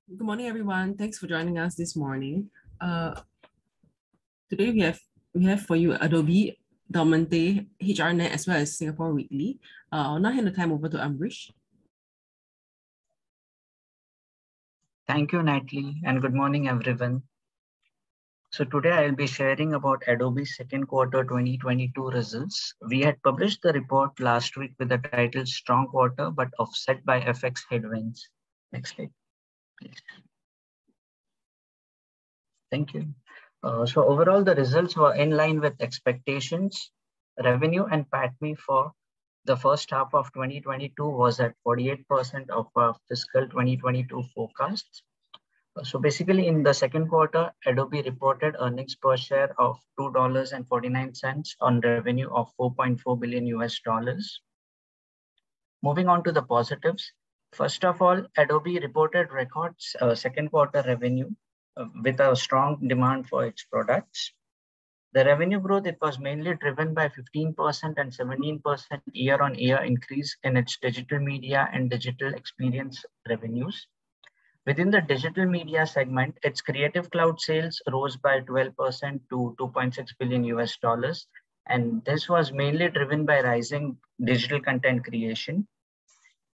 Good morning, everyone. Thanks for joining us this morning. Today we have for you Adobe, Monte, HRnet, as well as Singapore Weekly. I'll now hand the time over to Ambrish. Thank you, Natalie, and good morning, everyone. So today I'll be sharing about Adobe's second quarter 2022 results. We had published the report last week with the title Strong Quarter, but offset by FX headwinds. Next slide, please. Thank you. So overall, the results were in line with expectations. Revenue and PATMI for the first half of 2022 was at 48% of our fiscal 2022 forecasts. So basically in the second quarter, Adobe reported earnings per share of $2.49 on revenue of $4.4 billion US. Moving on to the positives. First of all, Adobe reported records second quarter revenue with a strong demand for its products. The revenue growth, it was mainly driven by 15% and 17% year-on-year increase in its digital media and digital experience revenues. Within the digital media segment, its Creative Cloud sales rose by 12% to $2.6 billion US. And this was mainly driven by rising digital content creation.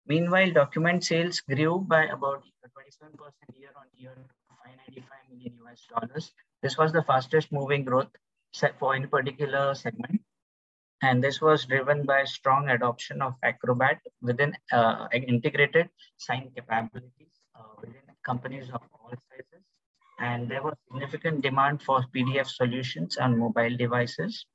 Meanwhile, document sales grew by about 27% year-on-year to $595 million US. This was the fastest moving growth for any particular segment. And this was driven by strong adoption of Acrobat within integrated sign capabilities within companies of all sizes. And there was significant demand for PDF solutions on mobile devices.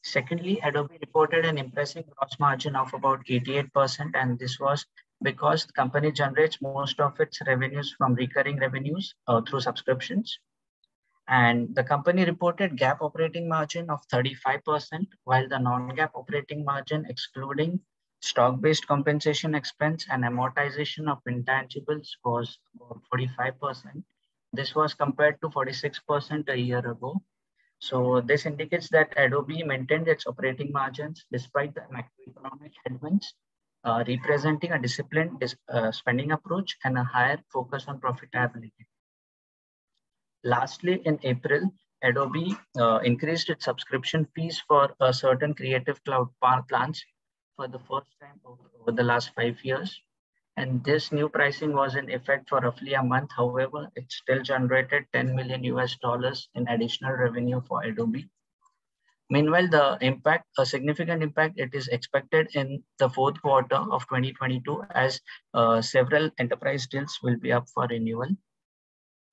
Secondly, Adobe reported an impressive gross margin of about 88%, and this was because the company generates most of its revenues from recurring revenues through subscriptions. And the company reported GAAP operating margin of 35%, while the non-GAAP operating margin, excluding stock-based compensation expense and amortization of intangibles, was about 45%. This was compared to 46% a year ago. So this indicates that Adobe maintained its operating margins despite the macroeconomic headwinds, representing a disciplined spending approach and a higher focus on profitability. Lastly, in April, Adobe increased its subscription fees for certain Creative Cloud plans for the first time over the last 5 years. And this new pricing was in effect for roughly a month. However, it still generated $10 million US in additional revenue for Adobe. Meanwhile, a significant impact, it is expected in the fourth quarter of 2022 as several enterprise deals will be up for renewal.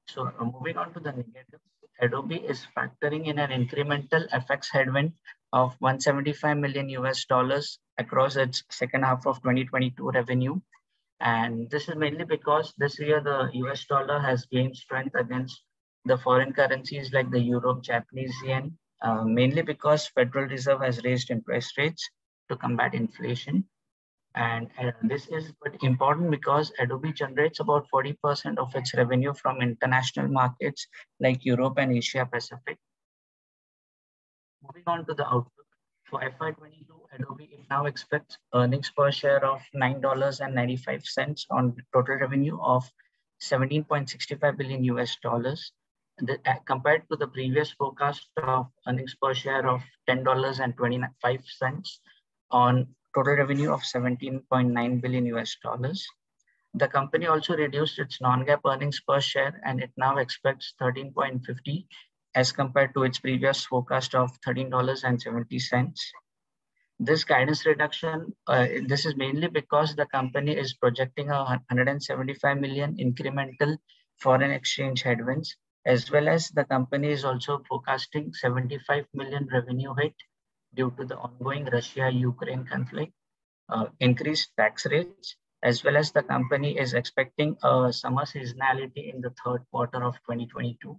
So moving on to the negatives, Adobe is factoring in an incremental FX headwind of $175 million US across its second half of 2022 revenue. And this is mainly because this year the US dollar has gained strength against the foreign currencies like the Euro, Japanese yen, mainly because Federal Reserve has raised interest rates to combat inflation. And this is important because Adobe generates about 40% of its revenue from international markets like Europe and Asia Pacific. Moving on to the outlook. For FY22, Adobe now expects earnings per share of $9.95 on total revenue of $17.65 billion US. Compared to the previous forecast of earnings per share of $10.25 on total revenue of $17.9 billion US. The company also reduced its non-GAAP earnings per share, and it now expects $13.50 as compared to its previous forecast of $13.70. This guidance reduction, this is mainly because the company is projecting a $175 million incremental foreign exchange headwinds, as well as the company is also forecasting $75 million revenue hit due to the ongoing Russia-Ukraine conflict, increased tax rates, as well as the company is expecting a summer seasonality in the third quarter of 2022.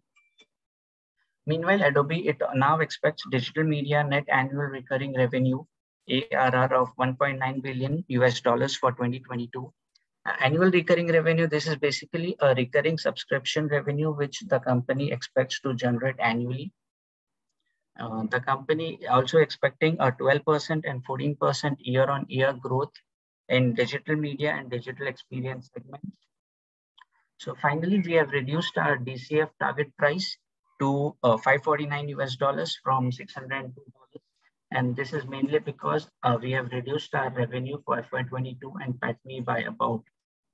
Meanwhile, Adobe, it now expects digital media net annual recurring revenue, ARR, of $1.9 billion US for 2022. Annual recurring revenue, this is basically a recurring subscription revenue which the company expects to generate annually. The company also expecting a 12% and 14% year-on-year growth in digital media and digital experience segments. So finally, we have reduced our DCF target price to $549 from $602. And this is mainly because we have reduced our revenue for FY22 and PATMI by about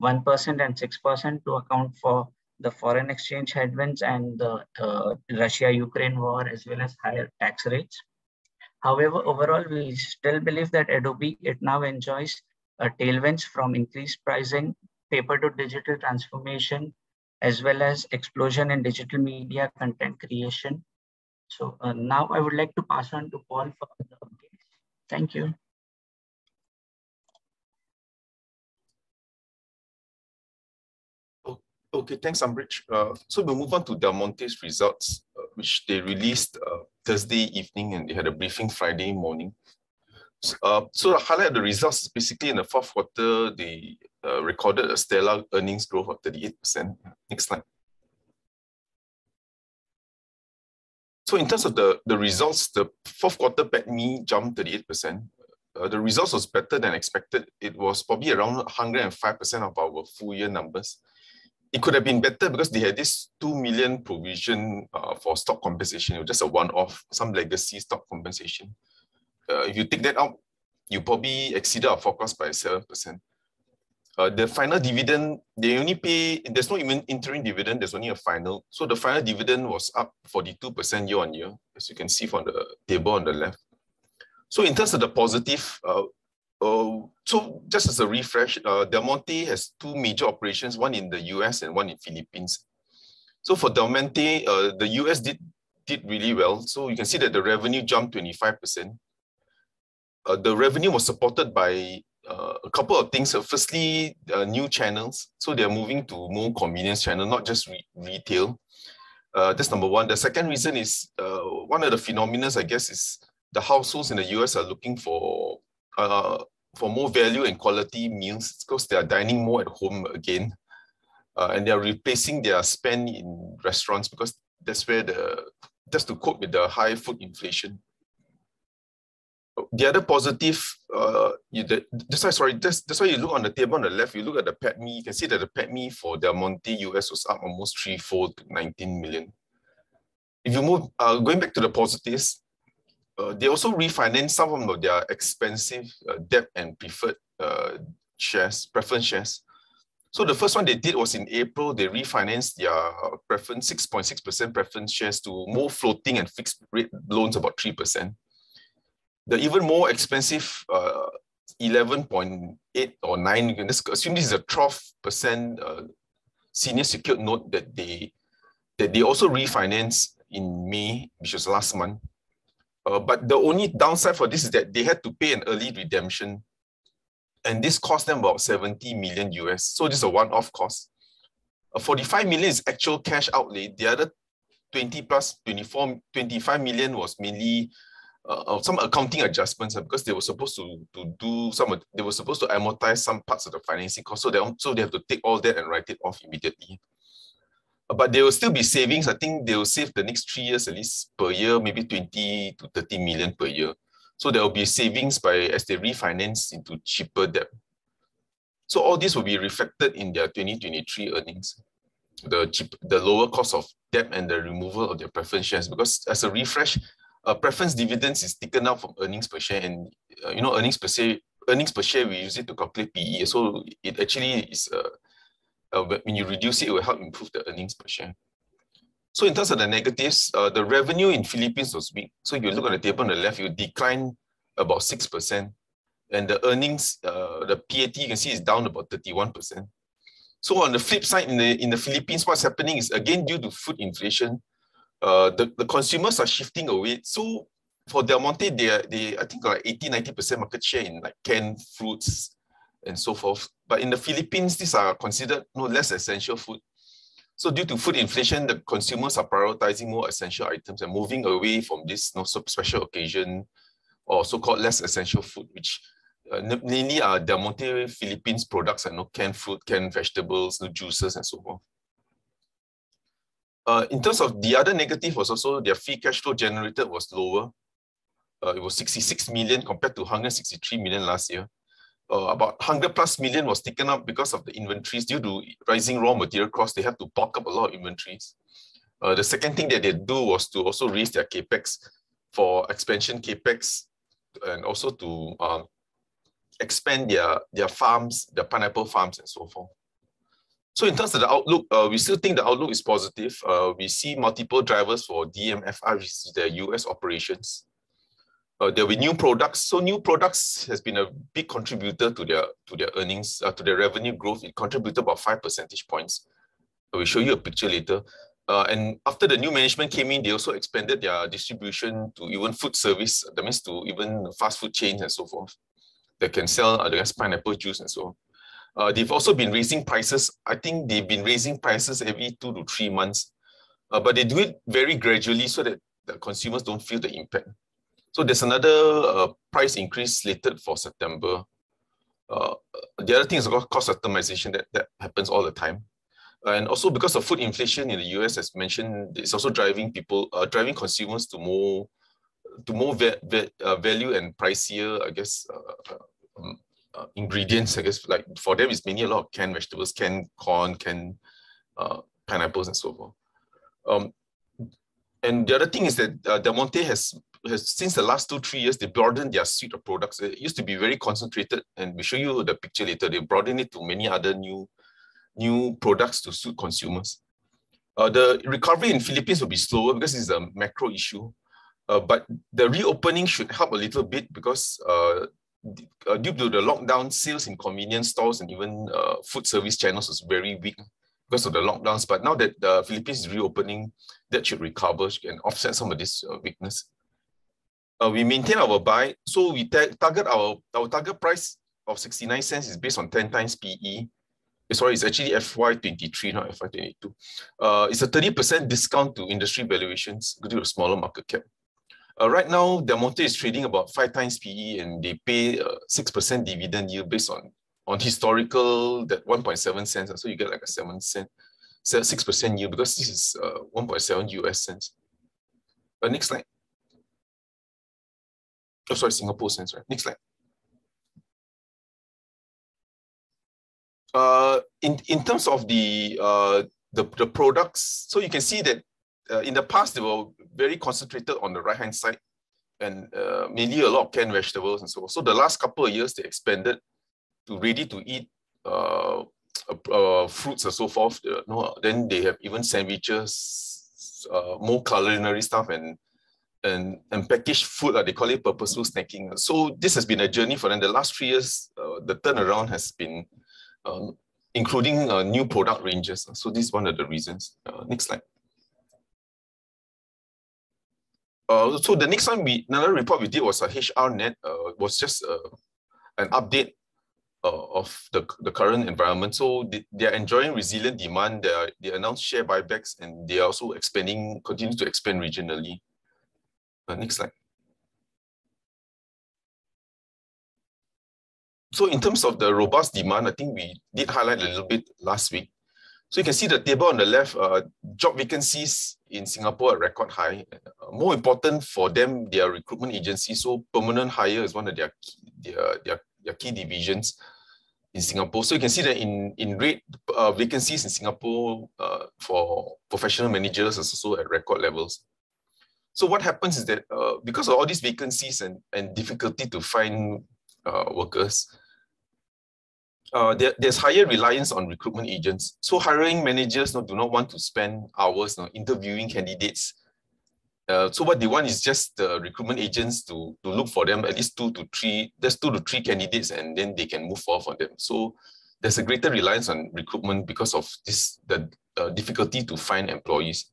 1% and 6% to account for the foreign exchange headwinds and the Russia-Ukraine war, as well as higher tax rates. However, overall, we still believe that Adobe, it now enjoys tailwinds from increased pricing, paper to digital transformation, as well as explosion in digital media content creation. So now I would like to pass on to Paul for the updates. Thank you. Okay, thanks, Ambrich. So we'll move on to Del Monte's results, which they released Thursday evening, and they had a briefing Friday morning. So to highlight the results, basically in the fourth quarter, they recorded a stellar earnings growth of 38%. Next slide. So in terms of the results, the fourth quarter PATMI jumped 38%. The results was better than expected. It was probably around 105% of our full year numbers. It could have been better because they had this 2 million provision for stock compensation. It was just a one-off, some legacy stock compensation. If you take that out, you probably exceeded our forecast by 7%. The final dividend, they only pay, there's no even interim dividend, there's only a final. So the final dividend was up 42% year on year, as you can see from the table on the left. So in terms of the positive, so just as a refresh, Del Monte has two major operations, one in the US and one in Philippines. So for Del Monte, the US did really well. So you can see that the revenue jumped 25%. The revenue was supported by a couple of things. Firstly, new channels. So they're moving to more convenience channel, not just retail. That's number one. The second reason is one of the phenomena, I guess, is the households in the US are looking for more value and quality meals because they are dining more at home again. And they are replacing their spend in restaurants because that's where just to cope with the high food inflation. The other positive, that's why you look on the table on the left, you look at the PATMI, you can see that the PATMI for Del Monte US was up almost threefold to 19 million. If you move, going back to the positives, they also refinanced some of their expensive debt and preferred preference shares. So the first one they did was in April, they refinanced their preference 6.6% preference shares to more floating and fixed rate loans, about 3%. The even more expensive 11.8 or 9, you can just assume this is a 12% senior secured note that they also refinanced in May, which was last month. But the only downside for this is that they had to pay an early redemption, and this cost them about 70 million US. So this is a one-off cost. 45 million is actual cash outlay. The other 20 plus 25 million was mainly some accounting adjustments because they were supposed to they were supposed to amortize some parts of the financing cost. So they have to take all that and write it off immediately. But there will still be savings. I think they will save the next 3 years at least per year, maybe 20 to 30 million per year. So there will be savings as they refinance into cheaper debt. So all this will be reflected in their 2023 earnings, the lower cost of debt and the removal of their preference shares. Because as a refresh, preference dividends is taken out from earnings per share, and earnings per share we use it to calculate PE. So it actually is when you reduce it, it will help improve the earnings per share. So in terms of the negatives, the revenue in Philippines was weak. So if you look at the table on the left, you decline about 6%. And the earnings, the PAT, you can see is down about 31%. So on the flip side, in the Philippines, what's happening is, again, due to food inflation, the consumers are shifting away. So for Del Monte, they I think like 80-90% market share in like canned fruits and so forth. But in the Philippines, these are considered less essential food. So due to food inflation, the consumers are prioritizing more essential items and moving away from this special occasion or so-called less essential food, which mainly are Del Monte Philippines products and canned fruit, canned vegetables, juices, and so forth. In terms of the other negative was also their free cash flow generated was lower. It was 66 million compared to 163 million last year. about 100 plus million was taken up because of the inventories due to rising raw material costs. They have to bulk up a lot of inventories. The second thing that they do was to also raise their capex for expansion capex, and also to expand their farms, their pineapple farms, and so forth. So in terms of the outlook, we still think the outlook is positive. We see multiple drivers for DMFI, which is their US operations. There will be new products. So new products has been a big contributor to their earnings, to their revenue growth. It contributed about 5 percentage points. We'll show you a picture later. And after the new management came in, they also expanded their distribution to even food service, that means to even fast food chains and so forth, that can sell pineapple juice and so on. They've also been raising prices. I think they've been raising prices every 2 to 3 months, but they do it very gradually so that the consumers don't feel the impact. So there's another price increase slated for September. The other thing is cost optimization that happens all the time. And also because of food inflation in the US, as mentioned, it's also driving consumers to more value and pricier, I guess, ingredients. I guess, like for them, it's mainly a lot of canned vegetables, canned corn, canned pineapples, and so forth. And the other thing is that Del Monte has since the last 2-3 years, they broadened their suite of products. It used to be very concentrated, and we'll show you the picture later. They broadened it to many other new products to suit consumers. The recovery in Philippines will be slower because it's a macro issue, but the reopening should help a little bit because due to the lockdown, sales in convenience stores and even food service channels was very weak because of the lockdowns. But now that the Philippines is reopening, that should recover and offset some of this weakness. We maintain our buy, so we target our target price of 69 cents is based on 10 times PE. Sorry, it's actually FY23, not FY22. It's a 30% discount to industry valuations due to a smaller market cap. Right now, Del Monte is trading about 5 times PE, and they pay 6% dividend yield based on historical that 1.7 cents. So you get like a 6% yield because this is 1.7 US cents. Next slide. Oh, sorry, Singapore cents, right? Next slide. In terms of the products, so you can see that in the past they were very concentrated on the right-hand side, and mainly a lot of canned vegetables and so on. So the last couple of years they expanded to ready-to-eat fruits and so forth. Then they have even sandwiches, more culinary stuff, and packaged food. They call it purposeful snacking. So this has been a journey for them. The last 3 years, the turnaround has been including new product ranges. So this is one of the reasons. Next slide. So the next one, another report we did was a HRNet, was just an update of the current environment. So they are enjoying resilient demand. They announced share buybacks, and they are also continue to expand regionally. Next slide. So in terms of the robust demand, I think we did highlight a little bit last week. So you can see the table on the left, job vacancies in Singapore at record high. More important for them, their recruitment agency. So permanent hire is one of their key divisions in Singapore. So you can see that in rate, vacancies in Singapore for professional managers is also at record levels. So what happens is that because of all these vacancies and difficulty to find workers, there's higher reliance on recruitment agents. So hiring managers do not want to spend hours interviewing candidates. So what they want is just the recruitment agents to look for them at least 2 to 3 candidates, and then they can move forward for them. So there's a greater reliance on recruitment because of the difficulty to find employees.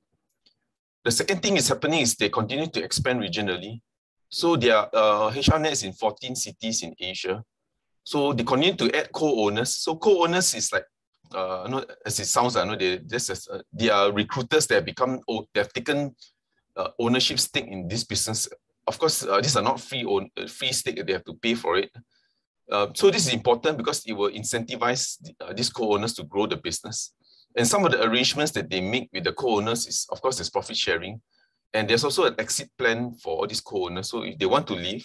The second thing is happening is they continue to expand regionally. So their HRNet is in 14 cities in Asia. So they continue to add co-owners. So co-owners is like, as it sounds, they are recruiters that have taken ownership stake in this business. Of course, these are not free stake; they have to pay for it. So this is important because it will incentivize these co-owners to grow the business. And some of the arrangements that they make with the co-owners is, of course, there's profit sharing, and there's also an exit plan for all these co-owners. So if they want to leave,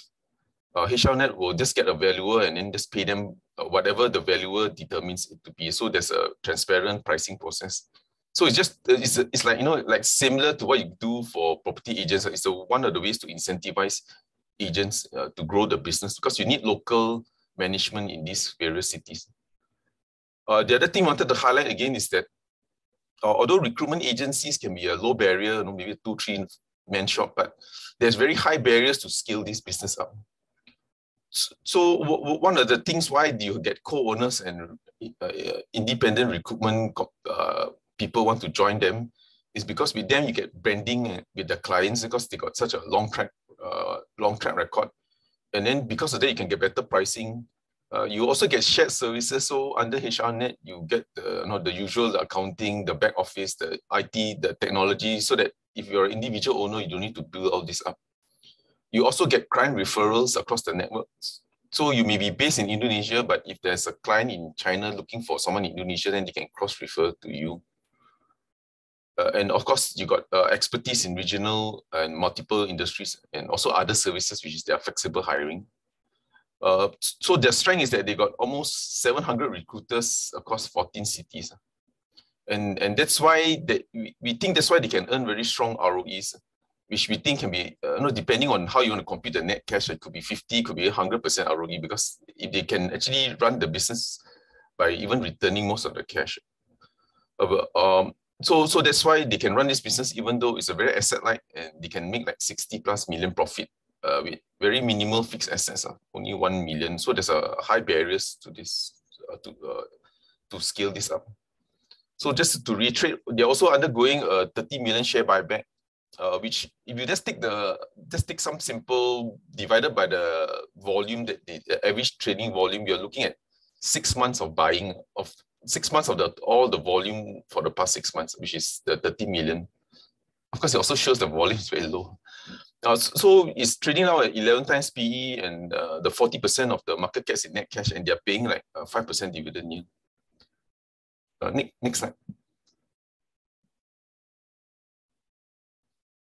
HRnet will just get a valuer and then just pay them whatever the valuer determines it to be. So there's a transparent pricing process. So it's just, it's like, like similar to what you do for property agents. It's one of the ways to incentivize agents to grow the business, because you need local management in these various cities. The other thing I wanted to highlight again is that although recruitment agencies can be a low barrier, maybe a 2-3 man shop, but there's very high barriers to scale this business up. So one of the things why do you get co-owners and independent recruitment people want to join them is because with them you get branding with the clients, because they got such a long track record, and then because of that you can get better pricing. You also get shared services. So under HRnet you get the usual accounting, the back office, the IT, the technology, so that if you're an individual owner you don't need to build all this up. You also get client referrals across the networks. So you may be based in Indonesia, but if there's a client in China looking for someone in Indonesia, then they can cross-refer to you. And of course, you got expertise in regional and multiple industries, and also other services, which is their flexible hiring. So their strength is that they got almost 700 recruiters across 14 cities. And that's why we think that's why they can earn very strong ROEs, which we think can be, depending on how you want to compute the net cash, it could be 50, could be 100% ROE, because if they can actually run the business by even returning most of the cash. So that's why they can run this business, even though it's a very asset-light, and they can make like 60+ million profit with very minimal fixed assets, only 1 million. So there's a high barriers to this, to scale this up. So just to reiterate, they're also undergoing a 30 million share buyback, which if you just take some simple divided by the volume, the average trading volume, you're looking at 6 months of buying of 6 months of all the volume for the past 6 months, which is the 30 million. Of course, it also shows the volume is very low. So it's trading now at 11 times PE, and the 40% of the market cap is in net cash, and they're paying like 5% dividend yield. Next slide.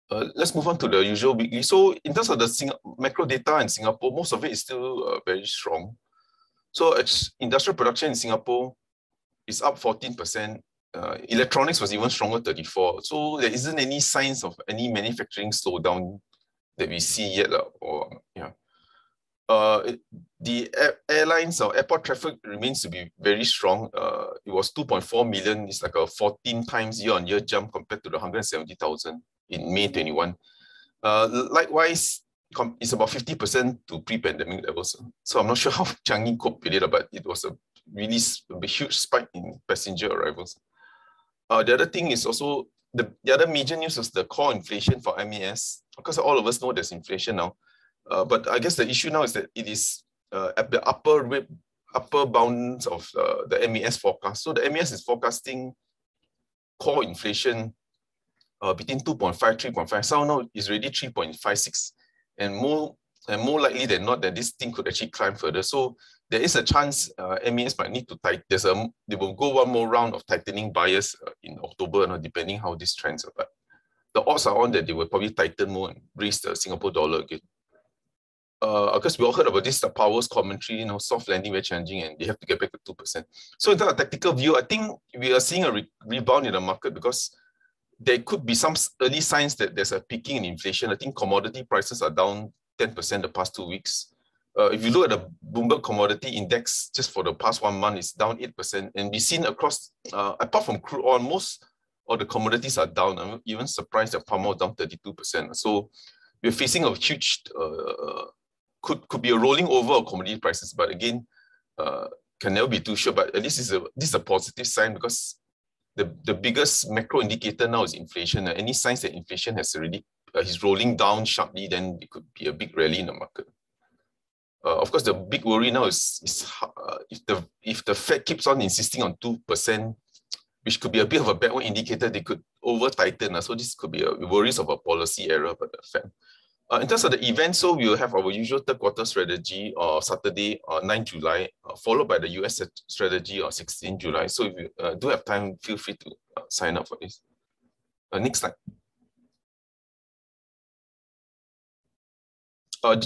Let's move on to the usual weekly. So in terms of the macro data in Singapore, most of it is still very strong. So industrial production in Singapore is up 14%. Electronics was even stronger, 34%. So there isn't any signs of any manufacturing slowdown that we see yet. The airlines or airport traffic remains to be very strong. It was 2.4 million. It's like a 14 times year-on-year jump compared to the 170,000 in May 21. Likewise, it's about 50% to pre-pandemic levels. So I'm not sure how Changi coped with it, but it was a really huge spike in passenger arrivals. The other thing is also, the other major news is the core inflation for MAS. Because all of us know there's inflation now. But I guess the issue now is that it is at the upper bounds of the MAS forecast. So the MAS is forecasting core inflation between 2.5, 3.5. So now it's already 3.56, and more likely than not that this thing could actually climb further. So there is a chance MAS might need to tighten. They will go one more round of tightening bias in October, depending how this trends. But the odds are on that they will probably tighten more and raise the Singapore dollar again. Because we all heard about this, the Powers commentary, soft landing very challenging, and they have to get back to 2%. So in terms of tactical view, I think we are seeing a rebound in the market, because there could be some early signs that there's a peaking in inflation. I think commodity prices are down 10% the past 2 weeks. If you look at the Bloomberg Commodity Index, just for the past 1 month, it's down 8%. And we've seen across, apart from crude oil, most of the commodities are down. I'm even surprised that palm oil down 32%. So we're facing a huge, could be a rolling over of commodity prices. But again, can never be too sure. But at least this is a positive sign, because the biggest macro indicator now is inflation. Any signs that inflation has already is rolling down sharply, then it could be a big rally in the market. Of course, the big worry now is if the Fed keeps on insisting on 2%, which could be a bit of a backward indicator, they could over tighten. So this could be worries of a policy error by the Fed. In terms of the event, so we will have our usual third quarter strategy on Saturday, 9 July, followed by the US strategy on 16 July. So if you do have time, feel free to sign up for this. Next slide.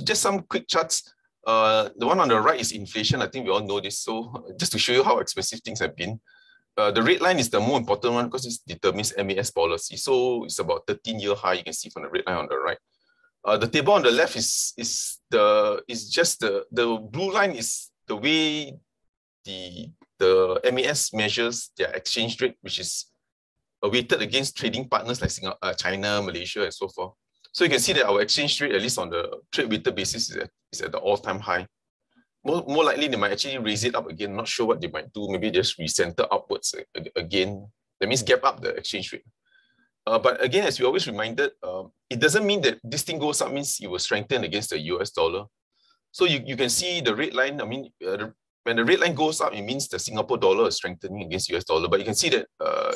Just some quick charts. The one on the right is inflation. I think we all know this. So just to show you how expensive things have been. The red line is the more important one because it determines MAS policy. So it's about 13-year high. You can see from the red line on the right. The table on the left is just the blue line is the way the MAS measures their exchange rate, which is weighted against trading partners like Singapore, China, Malaysia, and so forth. So you can see that our exchange rate, at least on the trade weighted basis, is at the all-time high. More likely, they might actually raise it up again. Not sure what they might do. Maybe just recenter upwards again. That means gap up the exchange rate. But again, as we always reminded, it doesn't mean that this thing goes up means it will strengthen against the US dollar. So you can see the red line. I mean, when the red line goes up, it means the Singapore dollar is strengthening against US dollar. But you can see that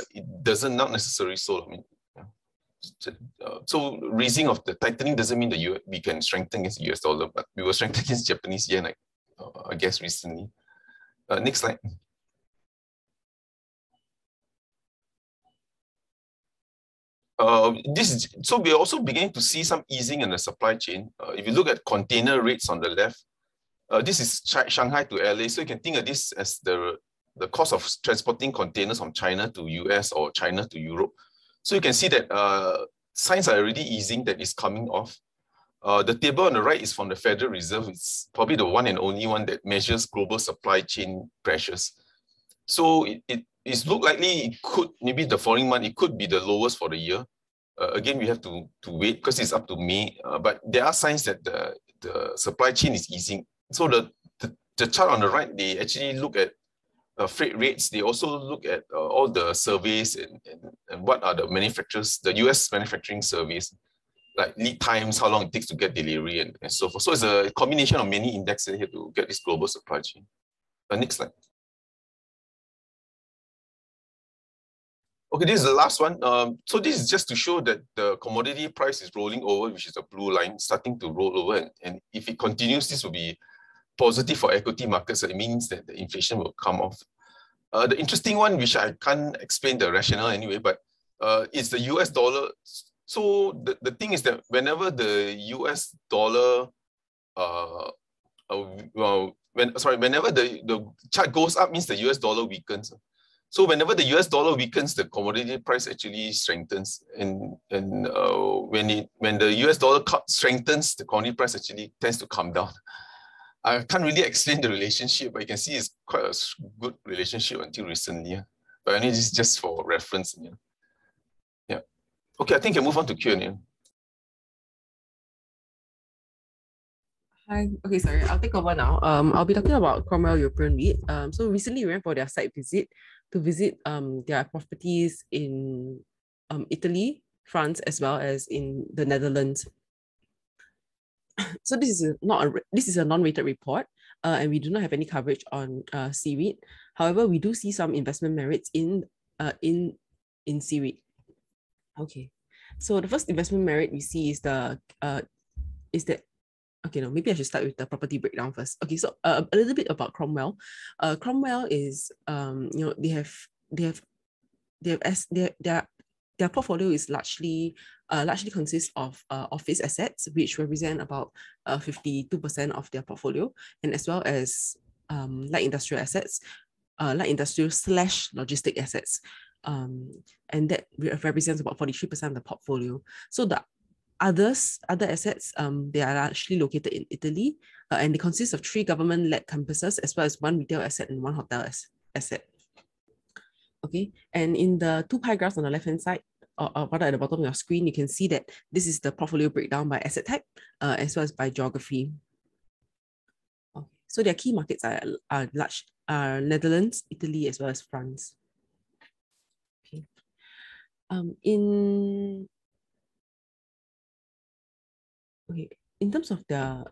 it doesn't not necessarily so. I mean, so raising of the tightening doesn't mean that we can strengthen against the US dollar, but we will strengthen against Japanese yen, like, I guess recently. Next slide. So we're also beginning to see some easing in the supply chain. If you look at container rates on the left, this is Shanghai to LA. So you can think of this as the cost of transporting containers from China to US or China to Europe. So you can see that signs are already easing, that is coming off. The table on the right is from the Federal Reserve. It's probably the one and only one that measures global supply chain pressures. So it's look likely it could, maybe the following month, it could be the lowest for the year. Again, we have to wait because it's up to May. But there are signs that the supply chain is easing. So the chart on the right, they actually look at freight rates. They also look at all the surveys and what are the manufacturers, the US manufacturing surveys, like lead times, how long it takes to get delivery and so forth. So it's a combination of many indexes here to get this global supply chain. Next slide. Okay, this is the last one. So this is just to show that the commodity price is rolling over, which is the blue line, starting to roll over. And if it continues, this will be positive for equity markets. So it means that the inflation will come off. The interesting one, which I can't explain the rationale anyway, but is the US dollar. So the thing is that whenever the US dollar, whenever the chart goes up, means the US dollar weakens. So whenever the US dollar weakens, the commodity price actually strengthens. And when the US dollar strengthens, the commodity price actually tends to come down. I can't really explain the relationship, but you can see it's quite a good relationship until recently. But I mean, this is just for reference. Yeah. Okay, I think I move on to Q&A. Hi. Okay, sorry. I'll take over now. I'll be talking about Cromwell European REIT. So recently we went for their site visit to visit their properties in Italy, France, as well as in the Netherlands. So this is a non-rated report, and we do not have any coverage on C-REIT. However, we do see some investment merits in C-REIT. Okay, so the first investment merit we see is okay, no, maybe I should start with the property breakdown first. Okay, so a little bit about Cromwell. Cromwell is their portfolio is largely consists of office assets, which represent about 52% of their portfolio, and as well as light industrial assets, light industrial / logistic assets, and that represents about 43% of the portfolio. So the other assets, they are actually located in Italy, and they consist of 3 government-led campuses, as well as 1 retail asset and 1 hotel asset. Okay, and in the 2 pie graphs on the left-hand side, or rather at the bottom of your screen, you can see that this is the portfolio breakdown by asset type, as well as by geography. Okay. So their key markets are Netherlands, Italy, as well as France. Okay. In terms of the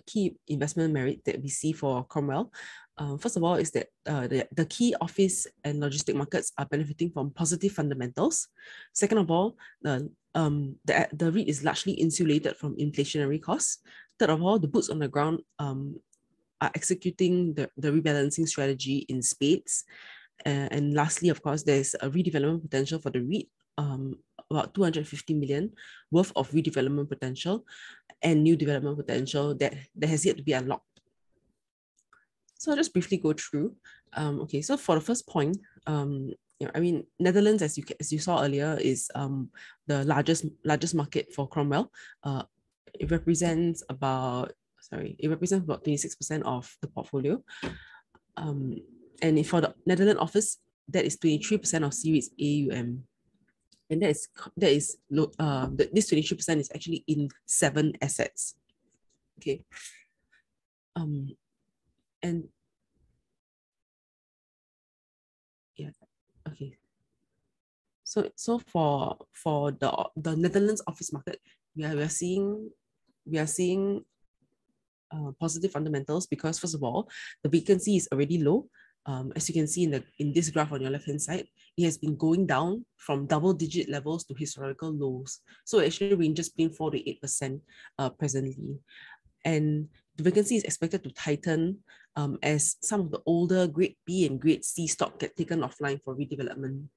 key investment merit that we see for Cromwell, first of all is that the key office and logistic markets are benefiting from positive fundamentals. Second of all, the REIT is largely insulated from inflationary costs. Third of all, the boots on the ground are executing the rebalancing strategy in spades. And lastly, of course, there's a redevelopment potential for the REIT about 250 million worth of redevelopment potential and new development potential that has yet to be unlocked. So I'll just briefly go through. Okay, so for the first point, I mean, Netherlands, as you saw earlier, is the largest market for Cromwell. It represents about 26% of the portfolio. And for the Netherlands office, that is 23% of C-REIT's AUM. And this 23% is actually in 7 assets. Okay. And yeah, okay. So for the Netherlands office market, we are seeing positive fundamentals because, first of all, the vacancy is already low. As you can see in this graph on your left-hand side, it has been going down from double-digit levels to historical lows. So it actually ranges between 4 to 8% presently. And the vacancy is expected to tighten as some of the older Grade B and Grade C stock get taken offline for redevelopment.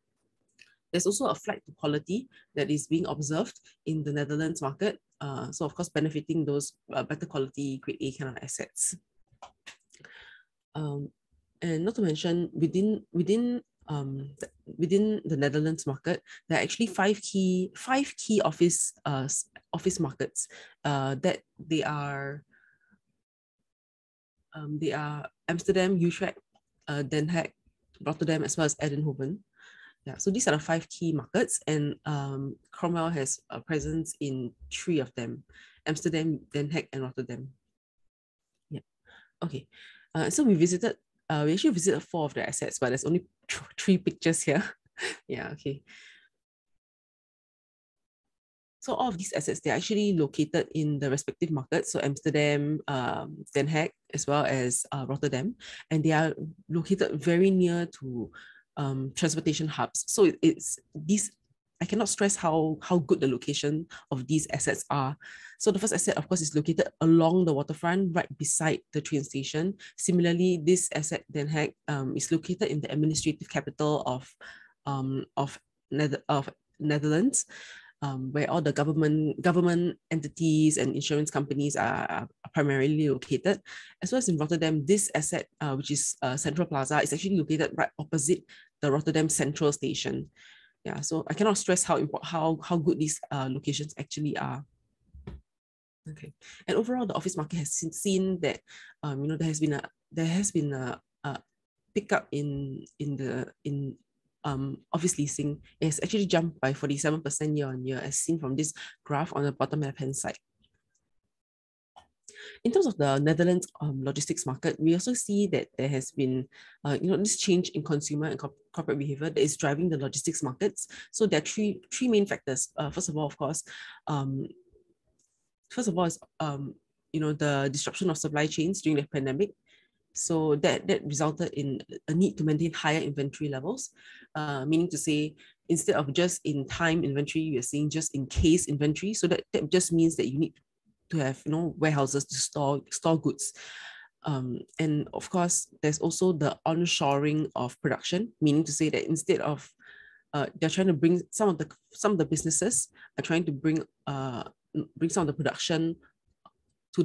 There's also a flight to quality that is being observed in the Netherlands market. So of course, benefiting those better quality Grade A kind of assets. And not to mention, within the Netherlands market, there are actually five key office markets that they are Amsterdam, Utrecht, Den Haag, Rotterdam, as well as Eindhoven. Yeah, so these are the 5 key markets, and Cromwell has a presence in 3 of them: Amsterdam, Den Haag, and Rotterdam. Yeah. Okay. So we actually visited 4 of the assets, but there's only 3 pictures here. Yeah. Okay. So all of these assets, they're actually located in the respective markets. So Amsterdam, Den Haag, as well as Rotterdam, and they are located very near to transportation hubs. So I cannot stress how good the location of these assets are. So the first asset, of course, is located along the waterfront, right beside the train station. Similarly, this asset, Den Haag, is located in the administrative capital of Netherlands, where all the government entities and insurance companies are primarily located. As well as in Rotterdam, this asset, which is Central Plaza, is actually located right opposite the Rotterdam Central Station. Yeah, so I cannot stress how good these locations actually are. Okay, and overall, the office market has seen that there has been a pickup in office leasing. It has actually jumped by 47% year on year, as seen from this graph on the bottom left-hand side. In terms of the Netherlands logistics market, we also see that there has been this change in consumer and corporate behavior that is driving the logistics markets. So there are three main factors. First of all, of course, is the disruption of supply chains during the pandemic. So that resulted in a need to maintain higher inventory levels, meaning to say, instead of just in time inventory, you're seeing just in case inventory. So that just means that you need to have warehouses to store goods. And of course, there's also the onshoring of production, meaning to say that instead of they're trying to bring some of the businesses are trying to bring some of the production to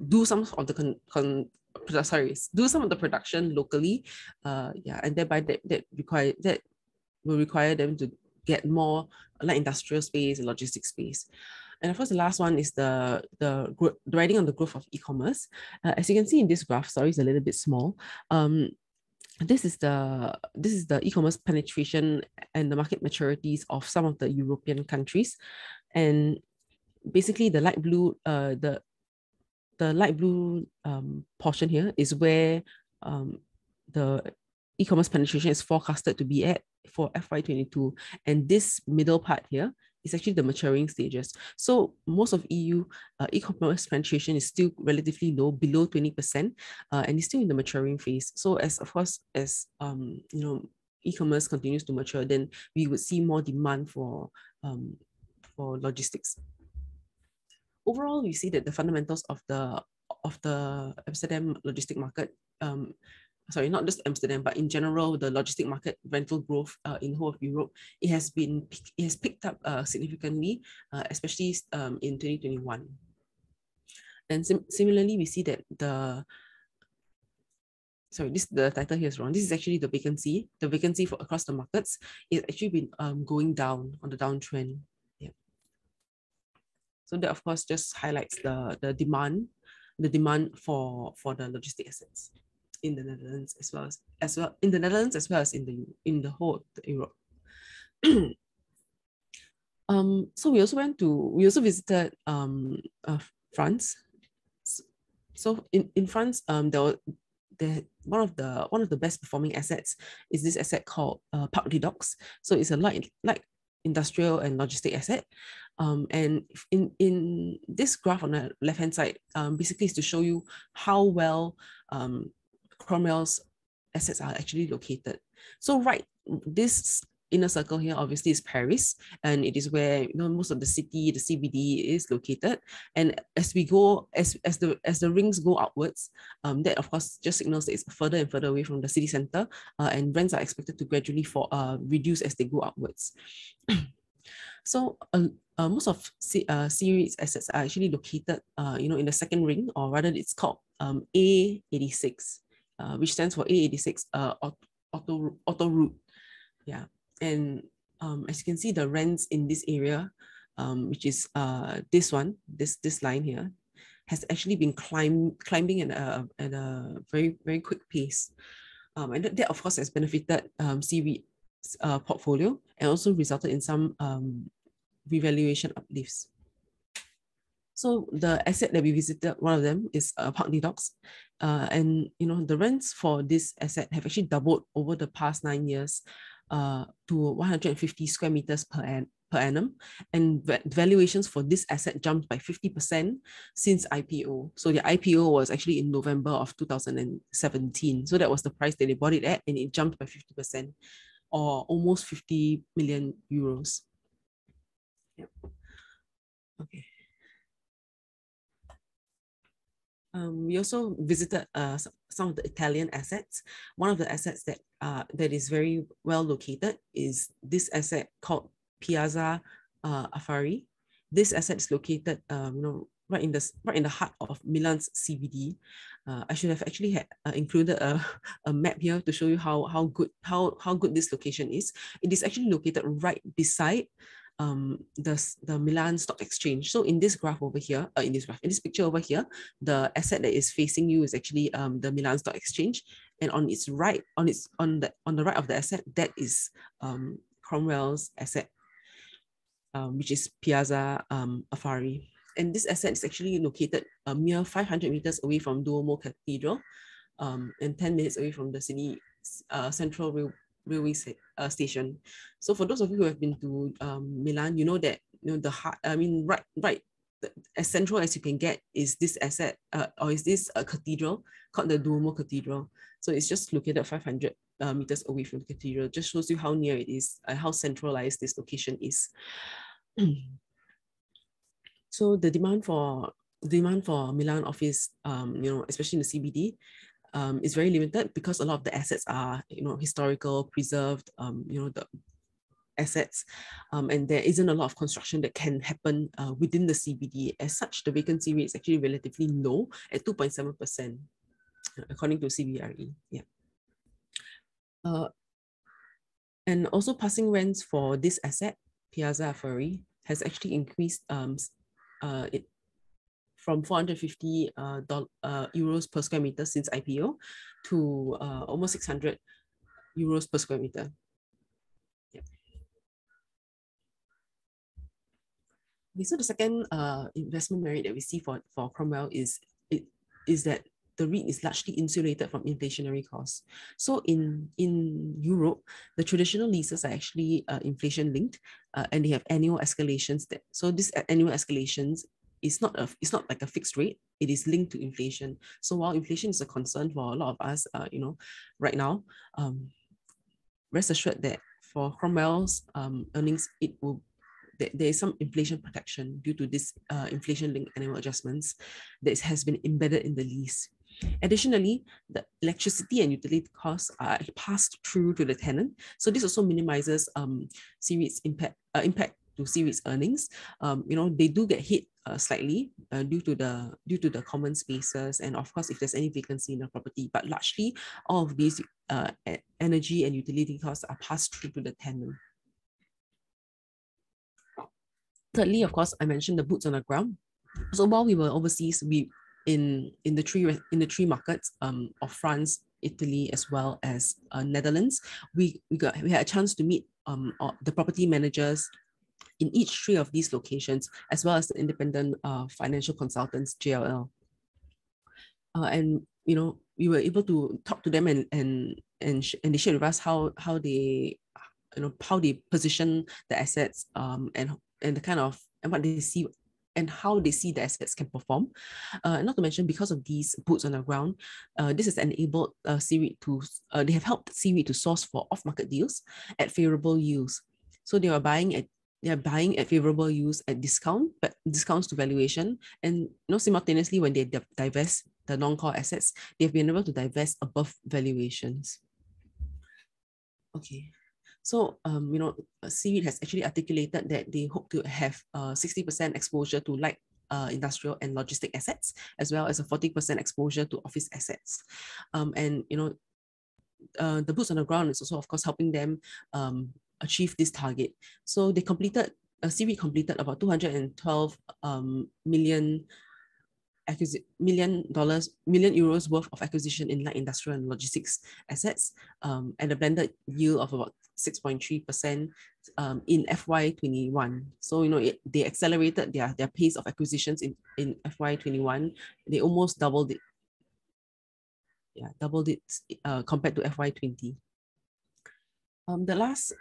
do some of the production locally, and thereby that will require them to get more light industrial space and logistics space. And of course, the last one is the riding on the growth of e-commerce. As you can see in this graph, sorry, it's a little bit small. This is the e-commerce penetration and the market maturities of some of the European countries, and basically the light blue portion here is where the e-commerce penetration is forecasted to be at for FY22, and this middle part here is actually the maturing stages. So most of EU e-commerce penetration is still relatively low, below 20%, and is still in the maturing phase. So as e-commerce continues to mature, then we would see more demand for logistics. Overall, we see that the fundamentals of the Amsterdam logistic market sorry, not just Amsterdam, but in general, the logistic market rental growth in whole of Europe, it has picked up significantly, especially in 2021. And similarly, we see that the title here is wrong. This is actually the vacancy. The vacancy for across the markets is actually been going down on the downtrend. Yeah. So that of course just highlights the demand for the logistic assets in the Netherlands as well as in the whole of Europe. So we also visited France. So in France, one of the best performing assets is this asset called Parc des Docks. So it's a light industrial and logistic asset. And in this graph on the left hand side, basically is to show you how well Cromwell's assets are actually located. So this inner circle here obviously is Paris, and it is where most of the city, the CBD is located. And as we go, as the rings go outwards, that of course just signals that it's further and further away from the city center, and rents are expected to gradually reduce as they go outwards. So most of C-REIT's assets are actually located, in the second ring, or rather it's called A86, which stands for A86 auto route. Yeah. And as you can see, the rents in this area, which is this line here, has actually been climbing at a very, very quick pace. And that of course has benefited C-REIT's portfolio, and also resulted in some revaluation uplifts. So the asset that we visited, one of them is Parc des Docks, and the rents for this asset have actually doubled over the past 9 years, to 150 square meters per annum, and valuations for this asset jumped by 50% since IPO. So the IPO was actually in November of 2017. So that was the price that they bought it at, and it jumped by 50%, or almost 50 million euros. Yep. Okay. We also visited some of the Italian assets. One of the assets that is very well located is this asset called Piazza Affari. This asset is located, right in the heart of Milan's CBD. I should have actually included a map here to show you how good this location is. It is actually located right beside the Milan Stock Exchange. So in this graph over here, in this picture over here, the asset that is facing you is actually the Milan Stock Exchange, and on its right, on the right of the asset, that is Cromwell's asset, which is Piazza Affari. And this asset is actually located a mere 500 meters away from Duomo Cathedral, and 10 minutes away from the city central railway station. So for those of you who have been to Milan, you know that the heart. I mean, right, as central as you can get is this asset, or is this a cathedral called the Duomo Cathedral. So it's just located 500 meters away from the cathedral. Just shows you how near it is, how centralized this location is. So the demand for Milan office, especially in the CBD, is very limited because a lot of the assets are, historical, preserved, the assets, and there isn't a lot of construction that can happen within the CBD. As such, the vacancy rate is actually relatively low at 2.7%, according to CBRE. Yeah. And also passing rents for this asset, Piazza Affari, has actually increased from 450 euros per square meter since IPO to almost 600 euros per square meter. Yeah. Okay, so the second investment merit that we see for Cromwell is that the REIT is largely insulated from inflationary costs. So in Europe, the traditional leases are actually inflation linked, and they have annual escalations. So this annual escalations is not like a fixed rate. It is linked to inflation. So while inflation is a concern for a lot of us, right now, rest assured that for Cromwell's earnings, there is some inflation protection due to this inflation-linked annual adjustments that has been embedded in the lease. Additionally, the electricity and utility costs are passed through to the tenant. So this also minimizes C-REIT's impact to C-REIT's earnings. They do get hit slightly due to the common spaces, and of course if there's any vacancy in the property, but largely all of these energy and utility costs are passed through to the tenant. Thirdly, of course, I mentioned the boots on the ground. So while we were overseas, we in the three markets of France, Italy, as well as Netherlands, we had a chance to meet the property managers in each three of these locations, as well as the independent financial consultants, JLL. And we were able to talk to them and they shared with us how they position the assets and the kind of and what they see and how they see the assets can perform. Not to mention, because of these boots on the ground, this has enabled C-REIT to they have helped C-REIT to source for off-market deals at favorable yields. So they are buying at favorable yields at discounts to valuation, and simultaneously when they divest the non-core assets, they've been able to divest above valuations. Okay. So, C-REIT has actually articulated that they hope to have 60% exposure to light industrial and logistic assets, as well as a 40% exposure to office assets. The boots on the ground is also, of course, helping them achieve this target. So they completed, C-REIT completed about 212 million euros worth of acquisition in light industrial and logistics assets, and a blended yield of about 6.3% in FY21. So they accelerated their pace of acquisitions in FY21. They almost doubled it. Yeah, doubled it compared to FY20. The last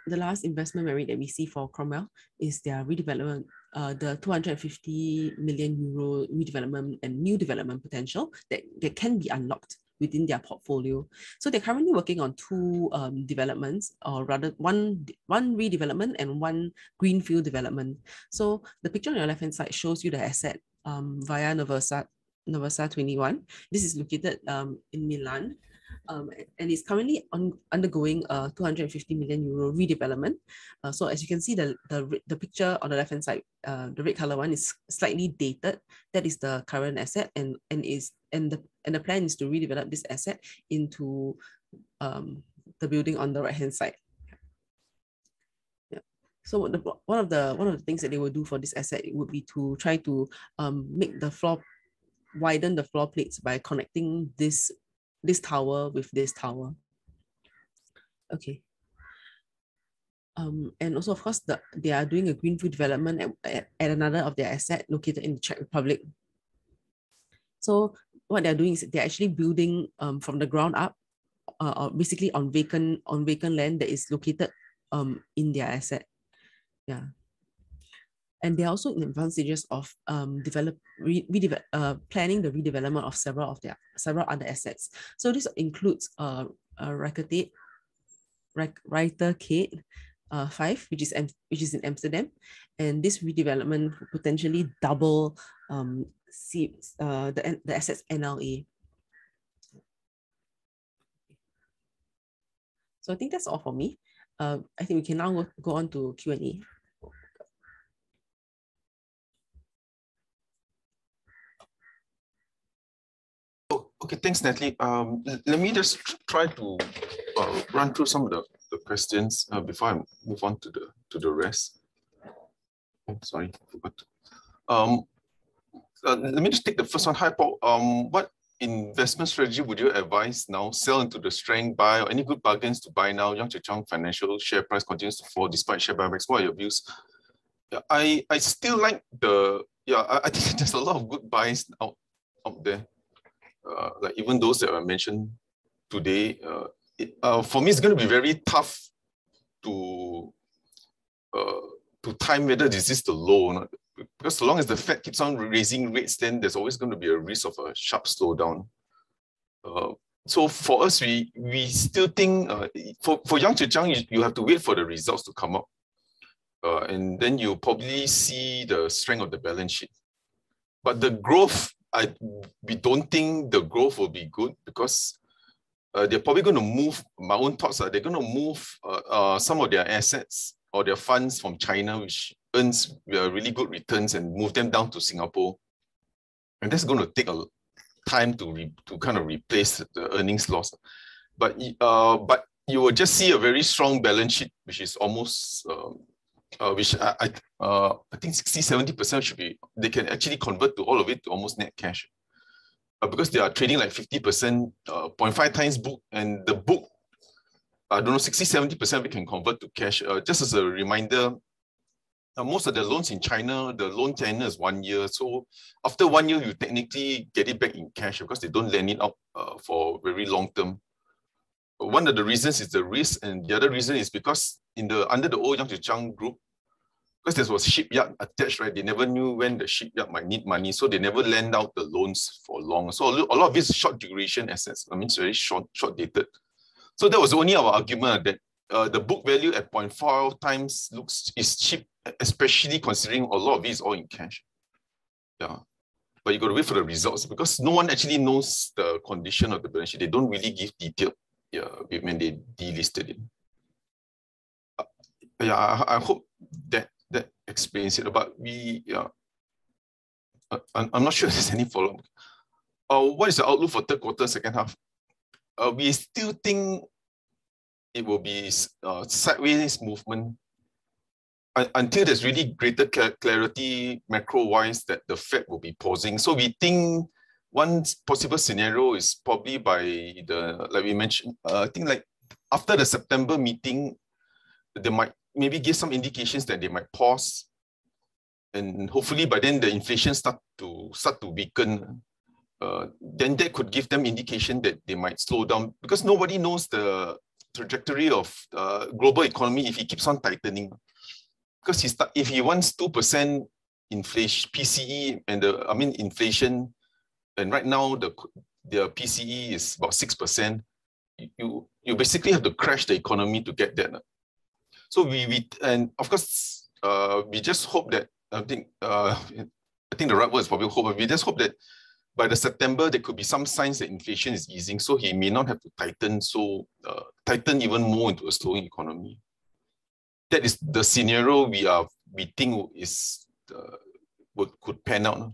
investment merit that we see for Cromwell is their redevelopment, the 250 million euro redevelopment and new development potential that can be unlocked within their portfolio. So they're currently working on two developments, or rather one redevelopment and one greenfield development. So the picture on your left hand side shows you the asset via Nervesa 21. This is located in Milan. And it's currently undergoing a 250 million euro redevelopment. So as you can see, the picture on the left hand side, the red color one is slightly dated. That is the current asset, and the plan is to redevelop this asset into the building on the right hand side. Yeah. So one of the things that they will do for this asset would be to try to widen the floor plates by connecting this tower with this tower. Okay. And also, of course, they are doing a greenfield development at another of their assets located in the Czech Republic. So what they're doing is they're actually building from the ground up, basically on vacant land that is located in their asset. Yeah. And they're also in advanced stages of planning the redevelopment of several other assets. So this includes Rijkerkade 5, which is in Amsterdam, and this redevelopment will potentially double the assets NLA. So I think that's all for me. I think we can now go on to Q&A. Okay, thanks, Natalie. Let me just try to run through some of the questions before I move on to the rest. Oh, sorry, I forgot to. Let me just take the first one. Hi, Paul. What investment strategy would you advise now? Sell into the strength, buy, or any good bargains to buy now? Yang Cheng financial share price continues to fall despite share buybacks. What are your views? I still like I think there's a lot of good buys out there. Like even those that I mentioned today, for me, it's going to be very tough to time whether this is the low or not. Because so long as the Fed keeps on raising rates, then there's always going to be a risk of a sharp slowdown. So for us, we still think for Yang Zhejiang, you have to wait for the results to come up, and then you'll probably see the strength of the balance sheet. But the growth, we don't think the growth will be good because they're probably going to move, my own thoughts are they're going to move some of their assets or their funds from China, which earns really good returns, and move them down to Singapore. And that's going to take a time to kind of replace the earnings loss. But you will just see a very strong balance sheet, which is almost, which I think 60-70% should be, they can actually convert to all of it to almost net cash. Because they are trading like 50%, 0.5 times book, and the book, I don't know, 60-70% we can convert to cash. Just as a reminder, most of the loans in China, the loan tenure is 1 year. So after 1 year, you technically get it back in cash because they don't lend it out for very long term. One of the reasons is the risk, and the other reason is because under the old Yang Group, because there was shipyard attached, right? They never knew when the shipyard might need money, so they never lend out the loans for long. So a lot of these short duration assets, I mean, it's very short dated. So that was only our argument that the book value at 0.4 times is cheap, especially considering a lot of it is all in cash. Yeah, but you got to wait for the results because no one actually knows the condition of the balance sheet. They don't really give detail. Yeah, when they delisted it. Yeah, I hope that explains it. But I'm not sure if there's any follow-up. What is the outlook for third quarter, second half? We still think it will be sideways movement until there's really greater clarity macro-wise that the Fed will be pausing. So we think one possible scenario is probably by like we mentioned, I think like after the September meeting, they might maybe give some indications that they might pause, and hopefully by then the inflation start to weaken. Then that could give them indication that they might slow down because nobody knows the trajectory of global economy if he keeps on tightening. Because if he wants 2% inflation, PCE, and inflation, and right now the PCE is about 6%, you basically have to crash the economy to get that. So and of course we just hope that I think the right word is probably hope, but we just hope that by the September there could be some signs that inflation is easing, so he may not have to tighten even more into a slowing economy. That is the scenario we think is could pan out.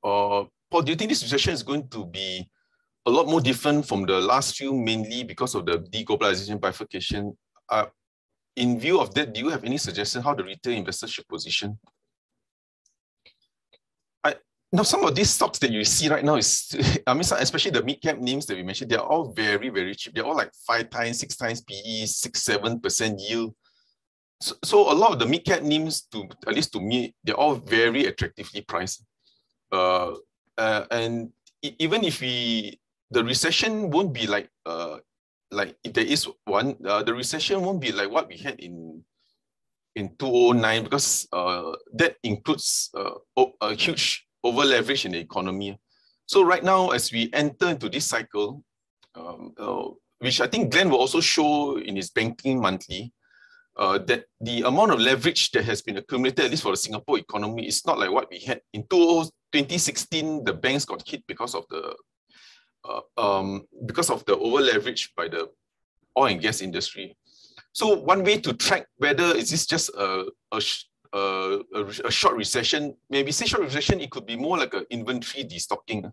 Paul, do you think this recession is going to be a lot more different from the last few, mainly because of the deglobalization bifurcation? In view of that, do you have any suggestion how the retail investors should position? Now, some of these stocks that you see right now is, especially the mid-cap names that we mentioned, they're all very, very cheap. They're all like 5 times, 6 times PE, 6-7% yield. So a lot of the mid-cap names, at least to me, they're all very attractively priced. And even if the recession won't be like if there is one, the recession won't be like what we had in 2009 because that includes a huge over leverage in the economy. So right now, as we enter into this cycle, which I think Glenn will also show in his banking monthly, that the amount of leverage that has been accumulated, at least for the Singapore economy, is not like what we had in 2016. The banks got hit because of the over leverage by the oil and gas industry. So one way to track whether is this just a short recession, maybe say short recession, it could be more like an inventory destocking.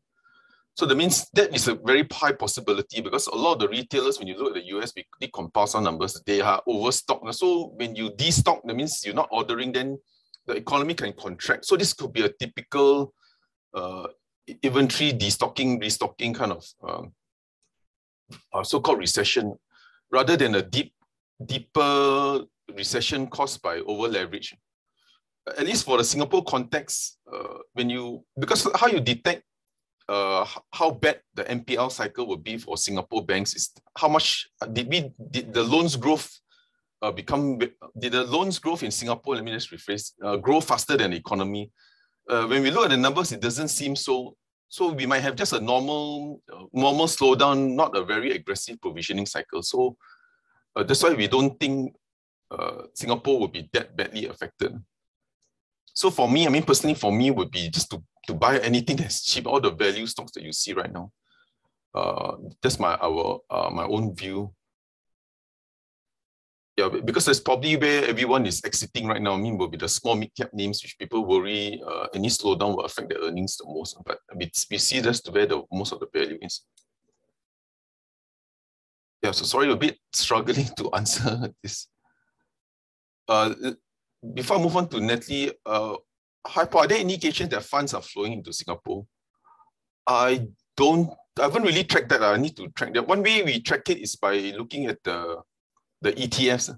So that means that is a very high possibility because a lot of the retailers, when you look at the US, we compile some numbers, they are overstocked. So when you destock, that means you're not ordering, then the economy can contract. So this could be a typical inventory destocking, restocking kind of so-called recession, rather than a deeper recession caused by over leverage. At least for the Singapore context, because how you detect how bad the NPL cycle will be for Singapore banks is how much did the loans growth did the loans growth in Singapore, let me just rephrase, grow faster than the economy? When we look at the numbers, it doesn't seem so. So we might have just a normal slowdown, not a very aggressive provisioning cycle. So that's why we don't think Singapore would be that badly affected. So for me, I mean, personally, for me would be just to buy anything that's cheap, all the value stocks that you see right now. That's my own view. Yeah, because that's probably where everyone is exiting right now. I mean, will be the small mid-cap names which people worry any slowdown will affect their earnings the most. But we see that's where the most of the value is. Yeah, so sorry, a bit struggling to answer this. Before I move on to Natalie, Hypo, are there indications that funds are flowing into Singapore? I haven't really tracked that. I need to track that. One way we track it is by looking at the ETFs.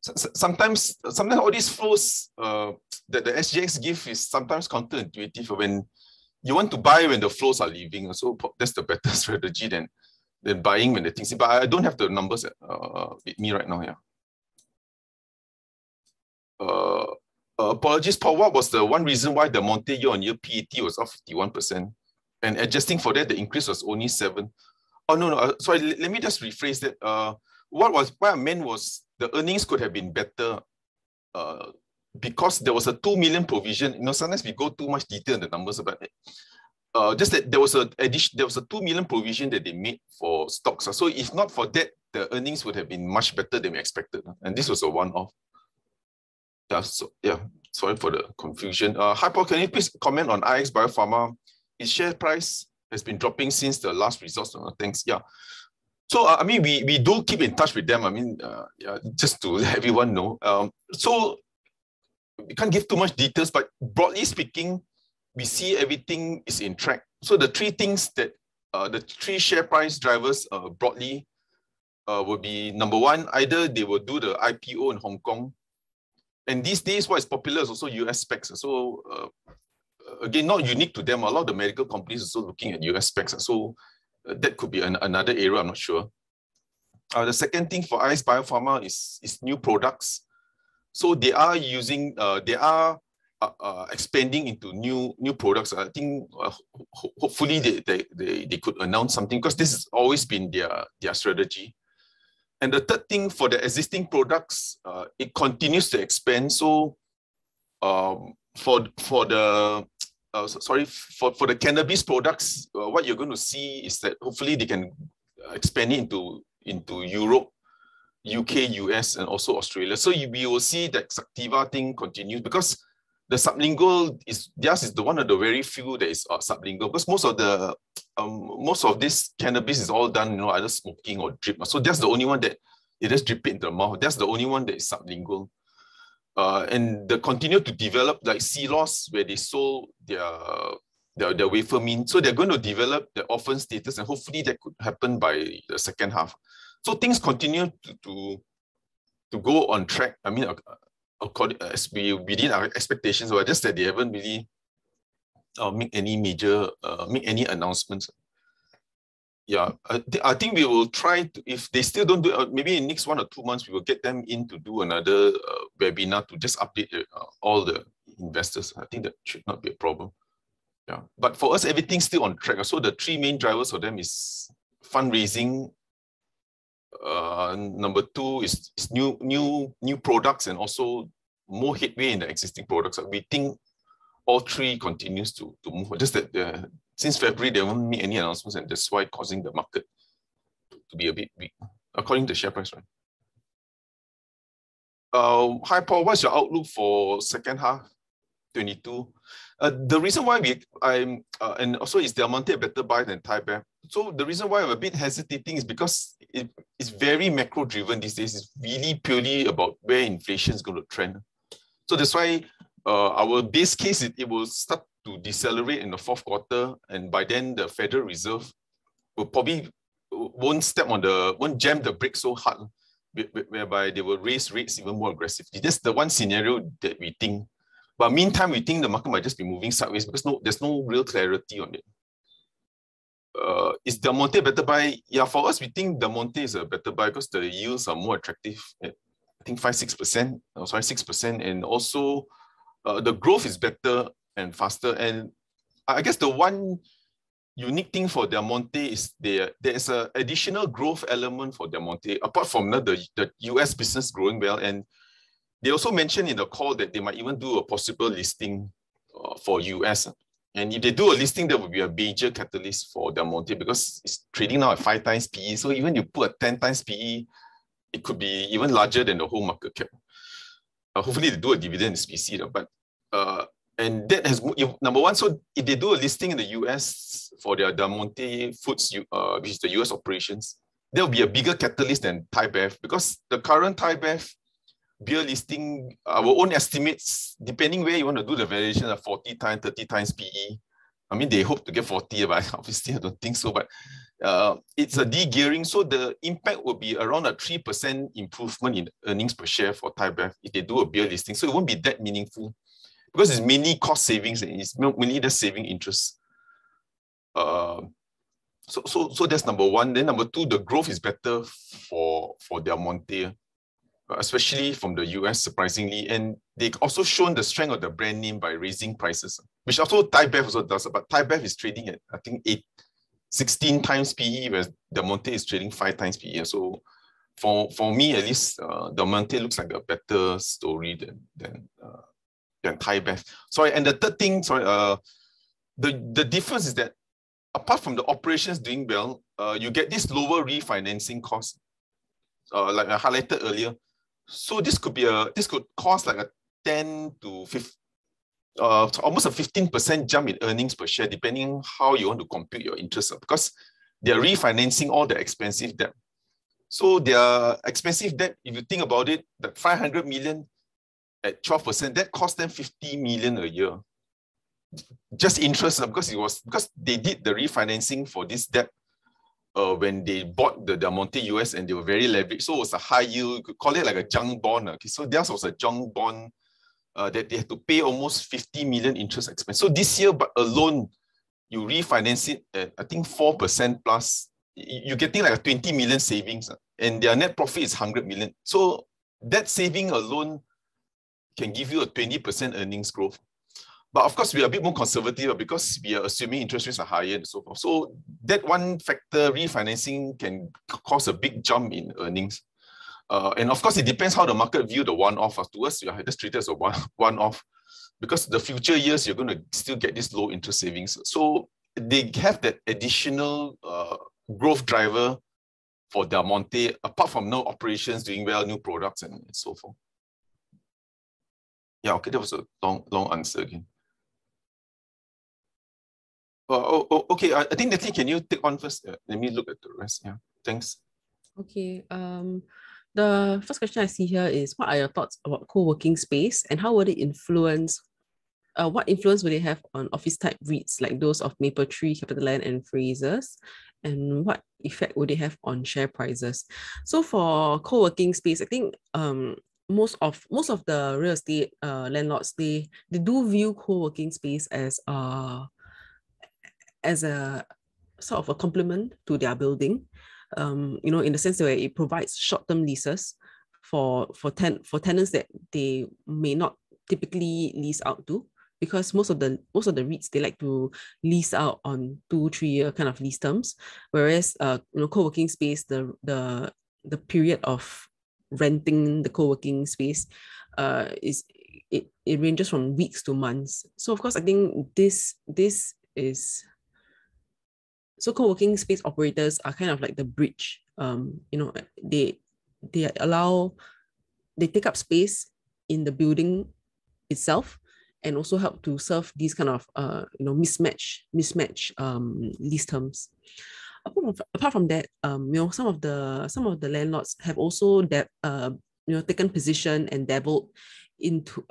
Sometimes all these flows that the SGX give is sometimes counterintuitive when you want to buy when the flows are leaving. So that's the better strategy than buying when the things. But I don't have the numbers with me right now. Yeah. Apologies, Paul. What was the one reason why the Monte year-on-year PAT was up 51%? And adjusting for that, the increase was only 7%. Oh, no. Sorry, let me just rephrase that. What I meant was the earnings could have been better because there was a 2 million provision. You know, sometimes we go too much detail in the numbers about it. Just that there was a 2 million provision that they made for stocks. So if not for that, the earnings would have been much better than we expected. And this was a one-off. Yeah, sorry for the confusion. Hypo, can you please comment on IX Biopharma? Its share price has been dropping since the last results. Thanks. Yeah. So I mean, we do keep in touch with them. I mean, yeah, just to let everyone know. So we can't give too much details, but broadly speaking, we see everything is in track. So the three things that the three share price drivers broadly would be number one, either they will do the IPO in Hong Kong. And these days, what is popular is also US specs. So again, not unique to them. A lot of the medical companies are also looking at US specs. So that could be another area, I'm not sure. The second thing for IX Biopharma is new products. So they are using, expanding into new products. I think hopefully they could announce something because this has always been their strategy. And the third thing for the existing products, it continues to expand. So for the cannabis products, what you're going to see is that hopefully they can expand it into Europe, UK, US, and also Australia. So we will see that Sativa thing continues because the sublingual is the one of the very few that is sublingual, because most of this cannabis is all done, you know, either smoking or drip. So that's the only one that you just drip it in the mouth. That's the only one that is sublingual. And they continue to develop like Celos, where they sold their wafer mean. So they're going to develop the orphan status, and hopefully that could happen by the second half. So things continue to go on track. I mean, according as within our expectations, but just that they haven't really make any announcements. Yeah, I think we will try to, if they still don't do it, maybe in the next 1 or 2 months, we will get them in to do another webinar to just update all the investors. I think that should not be a problem. Yeah, but for us, everything's still on track. So the three main drivers for them is fundraising. Number two is new products, and also more headway in the existing products. We think all three continues to move. Just that since February, they won't make any announcements, and that's why causing the market to be a bit weak, according to the share price, right? Hi, Paul, what's your outlook for second half 22? The reason why and also is Del Monte a better buy than Thai Bear? So the reason why I'm a bit hesitating is because it's very macro driven these days. It's really purely about where inflation is going to trend. So that's why our base case, it will start to decelerate in the fourth quarter. And by then the Federal Reserve will probably won't jam the brakes so hard, whereby they will raise rates even more aggressively. That's the one scenario that we think. But meantime, we think the market might just be moving sideways because there's no real clarity on it. Is Del Monte a better buy? Yeah, for us, we think Del Monte is a better buy because the yields are more attractive at, I think, 6%, and also the growth is better and faster. And I guess the one unique thing for Del Monte is there's an additional growth element for Del Monte, apart from the US business growing well. And they also mentioned in the call that they might even do a possible listing for US. And if they do a listing, that would be a major catalyst for Del Monte because it's trading now at 5 times PE. So even you put a 10 times PE, it could be even larger than the whole market cap. Hopefully they do a dividend in specie, but and that has number one. So if they do a listing in the US for their Del Monte Foods, which is the US operations, there will be a bigger catalyst than Thai Bev because the current Thai Bev beer listing, our own estimates, depending where you want to do the valuation, are 40 times, 30 times PE. I mean, they hope to get 40, but obviously I don't think so. But it's a de-gearing, so the impact will be around a 3% improvement in earnings per share for Thai Bev if they do a beer listing. So it won't be that meaningful because it's mainly cost savings and it's mainly the saving interest. So that's number one. Then number two, the growth is better for Del Monte, especially from the US, surprisingly. And they also shown the strength of the brand name by raising prices, which also Thai Bev also does. But Thai Bev is trading at, I think, 16 times PE, whereas Del Monte is trading 5 times PE. So for me, at least, Del Monte looks like a better story than Thai Bev. Sorry, and the third thing, the difference is that apart from the operations doing well, you get this lower refinancing cost, like I highlighted earlier. So this could cost like a 10 to 15, almost a 15% jump in earnings per share, depending on how you want to compute your interest, because they're refinancing all the expensive debt. So their expensive debt, if you think about it, that 500 million at 12%, that cost them 50 million a year. Just interest, because they did the refinancing for this debt when they bought the Del Monte US and they were very leveraged. So it was a high yield, you could call it like a junk bond. Okay? So theirs was a junk bond that they had to pay almost 50 million interest expense. So this year, but alone, you refinance it at, I think, 4% plus, you're getting like a 20 million savings, and their net profit is 100 million. So that saving alone can give you a 20% earnings growth. But of course, we are a bit more conservative because we are assuming interest rates are higher and so forth. So that one factor, refinancing, can cause a big jump in earnings. And of course, it depends how the market view the one-off. To us, we are just treated as a one-off because the future years, you're going to still get this low interest savings. So they have that additional growth driver for Del Monte, apart from no operations doing well, new products and so forth. Yeah, okay, that was a long answer again. Okay, I think Natalie, can you take on first? Let me look at the rest. Yeah, thanks. Okay. The first question I see here is, what are your thoughts about co-working space and how would it influence? What influence will they have on office type REITs like those of Mapletree, CapitaLand, and Frasers? And what effect would they have on share prices? So for co-working space, I think most of the real estate landlords, they do view co-working space as a sort of a complement to their building, in the sense that it provides short-term leases for tenants that they may not typically lease out to, because most of the REITs, they like to lease out on 2-3 year kind of lease terms, whereas co-working space, the period of renting the co-working space it ranges from weeks to months. So of course, I think this is, so co-working space operators are kind of like the bridge. They take up space in the building itself and also help to serve these kind of mismatch lease terms. Apart from that, some of the landlords have also taken position and dabbled into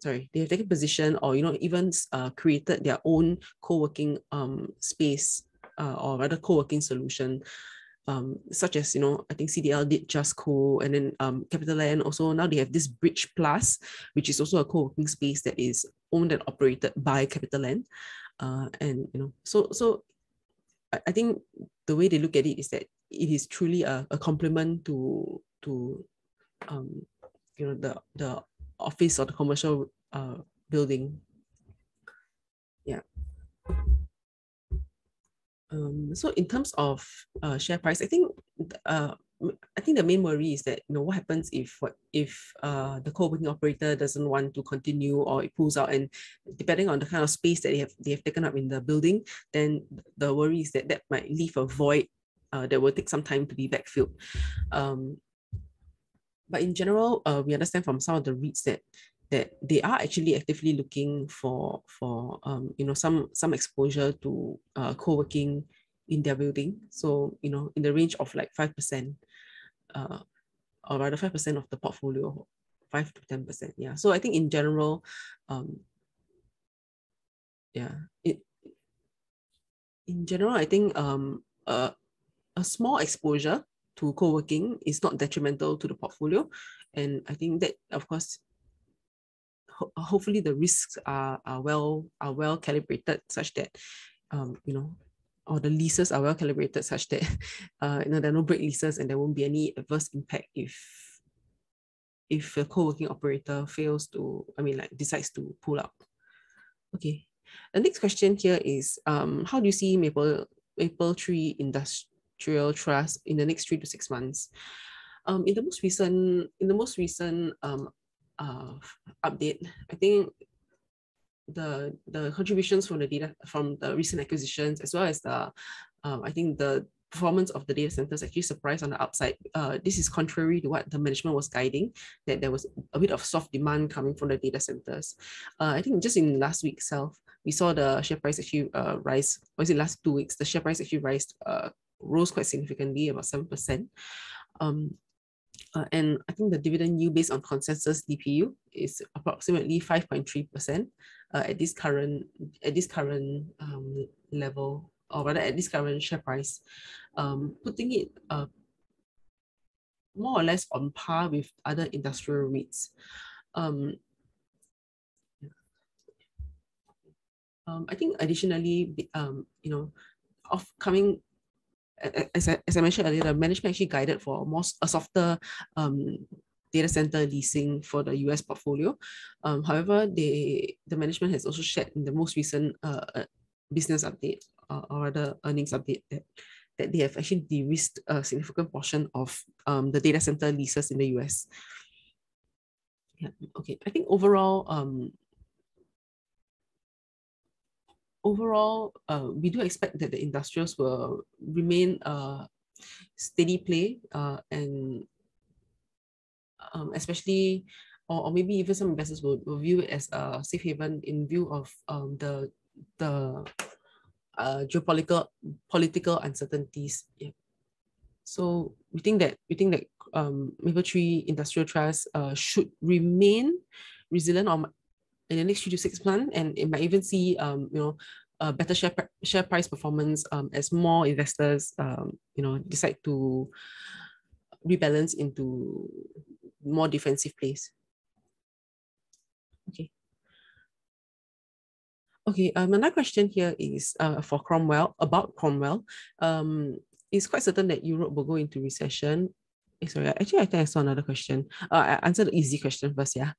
they have taken position or even created their own co-working space or rather co-working solution, such as I think CDL did Just Co, and then CapitaLand also, now they have this Bridge Plus, which is also a co-working space that is owned and operated by CapitaLand, and so I think the way they look at it is that it is truly a complement to the office or the commercial building. Yeah. So in terms of share price, I think the main worry is that what happens if the co-working operator doesn't want to continue, or it pulls out, and depending on the kind of space that they have taken up in the building, then the worry is that that might leave a void that will take some time to be backfilled. But in general, we understand from some of the REITs that they are actually actively looking for some exposure to co-working in their building. So in the range of like 5%, or rather 5% of the portfolio, 5 to 10%. Yeah. So I think in general, I think a small exposure to co-working is not detrimental to the portfolio, and I think that, of course, hopefully the risks are well calibrated, such that or the leases are well calibrated such that there are no break leases, and there won't be any adverse impact if a co-working operator decides to pull out. Okay, the next question here is how do you see Maple Tree Industrial Trust in the next 3 to 6 months? In the most recent update, I think the contributions from the recent acquisitions, as well as I think the performance of the data centers actually surprised on the upside. This is contrary to what the management was guiding, that there was a bit of soft demand coming from the data centers. I think just in last week itself, we saw the share price actually rise. Or is it last 2 weeks? The share price actually rose quite significantly, about 7%. And I think the dividend yield based on consensus DPU is approximately 5.3% at this current level, or rather at this current share price, putting it more or less on par with other industrial REITs. I think additionally, as I mentioned earlier, the management actually guided for a softer data center leasing for the US portfolio. However, the management has also shared in the most recent business update, or rather earnings update, that they have actually de-risked a significant portion of the data center leases in the US. Yeah, okay. I think overall, we do expect that the industrials will remain steady play, and especially, or maybe even some investors will view it as a safe haven in view of the political uncertainties. Yeah. So we think that Maple Tree Industrial Trust should remain resilient in the next 3 to 6 months, and it might even see better share price performance as more investors decide to rebalance into more defensive plays. Okay, another question here is for Cromwell, about Cromwell. It's quite certain that Europe will go into recession. Sorry, actually, I think I saw another question. I answered the easy question first, yeah.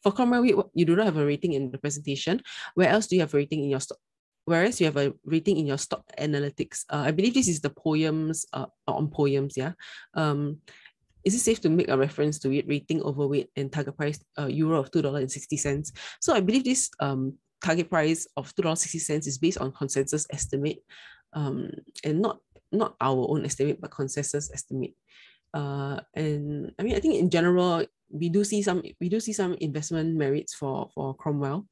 For Cromwell, you do not have a rating in the presentation. Where else do you have a rating in your stock? Whereas you have a rating in your stock analytics. I believe this is the poems, on poems, yeah. Is it safe to make a reference to it, rating overweight and target price euro of $2.60? So I believe this target price of $2.60 is based on consensus estimate, and not our own estimate, but consensus estimate. And I mean, I think in general, we do see some investment merits for Cromwell.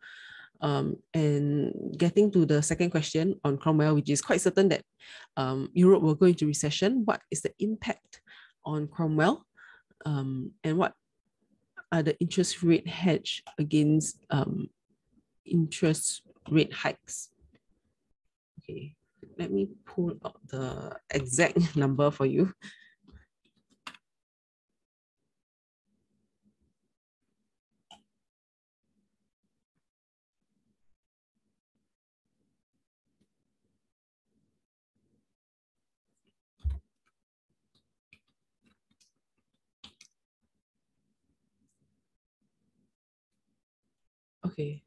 And getting to the second question on Cromwell, which is quite certain that Europe will go into recession. What is the impact on Cromwell? And what are the interest rate hedge against interest rate hikes? Okay, let me pull out the exact number for you. Okay.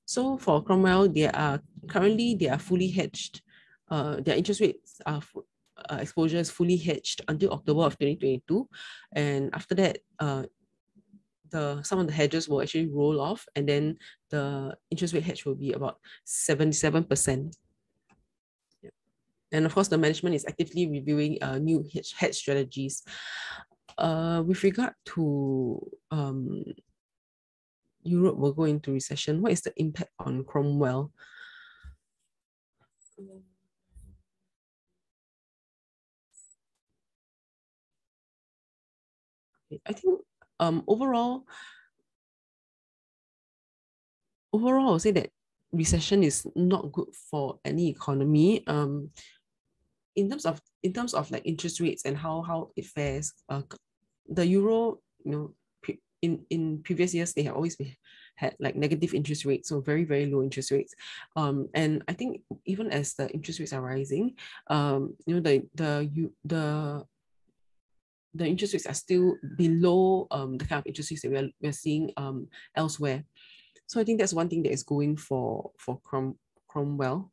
So for Cromwell, they are fully hedged their interest rates are exposure is fully hedged until October of 2022, and after that, some of the hedges will actually roll off, and then the interest rate hedge will be about 77%. Yeah. And of course, the management is actively reviewing new hedge strategies. With regard to Europe will go into recession, what is the impact on Cromwell? I think overall, I'll say that recession is not good for any economy. In terms of like interest rates and how it fares, the euro, in previous years they have always had like negative interest rates, so very, very low interest rates. And I think even as the interest rates are rising, the interest rates are still below the kind of interest rates that we're seeing elsewhere. So I think that's one thing that is going for Cromwell.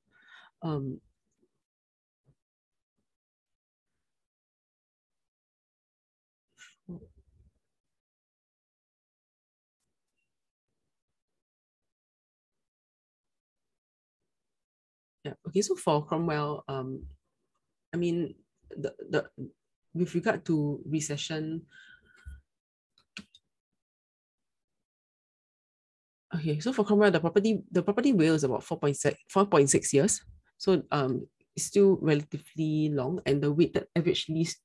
Yeah. Okay. So for Cromwell, I mean, the with regard to recession, okay. So for Cromwell, the property WALE is about 4.6 years. So it's still relatively long, and the weighted average lease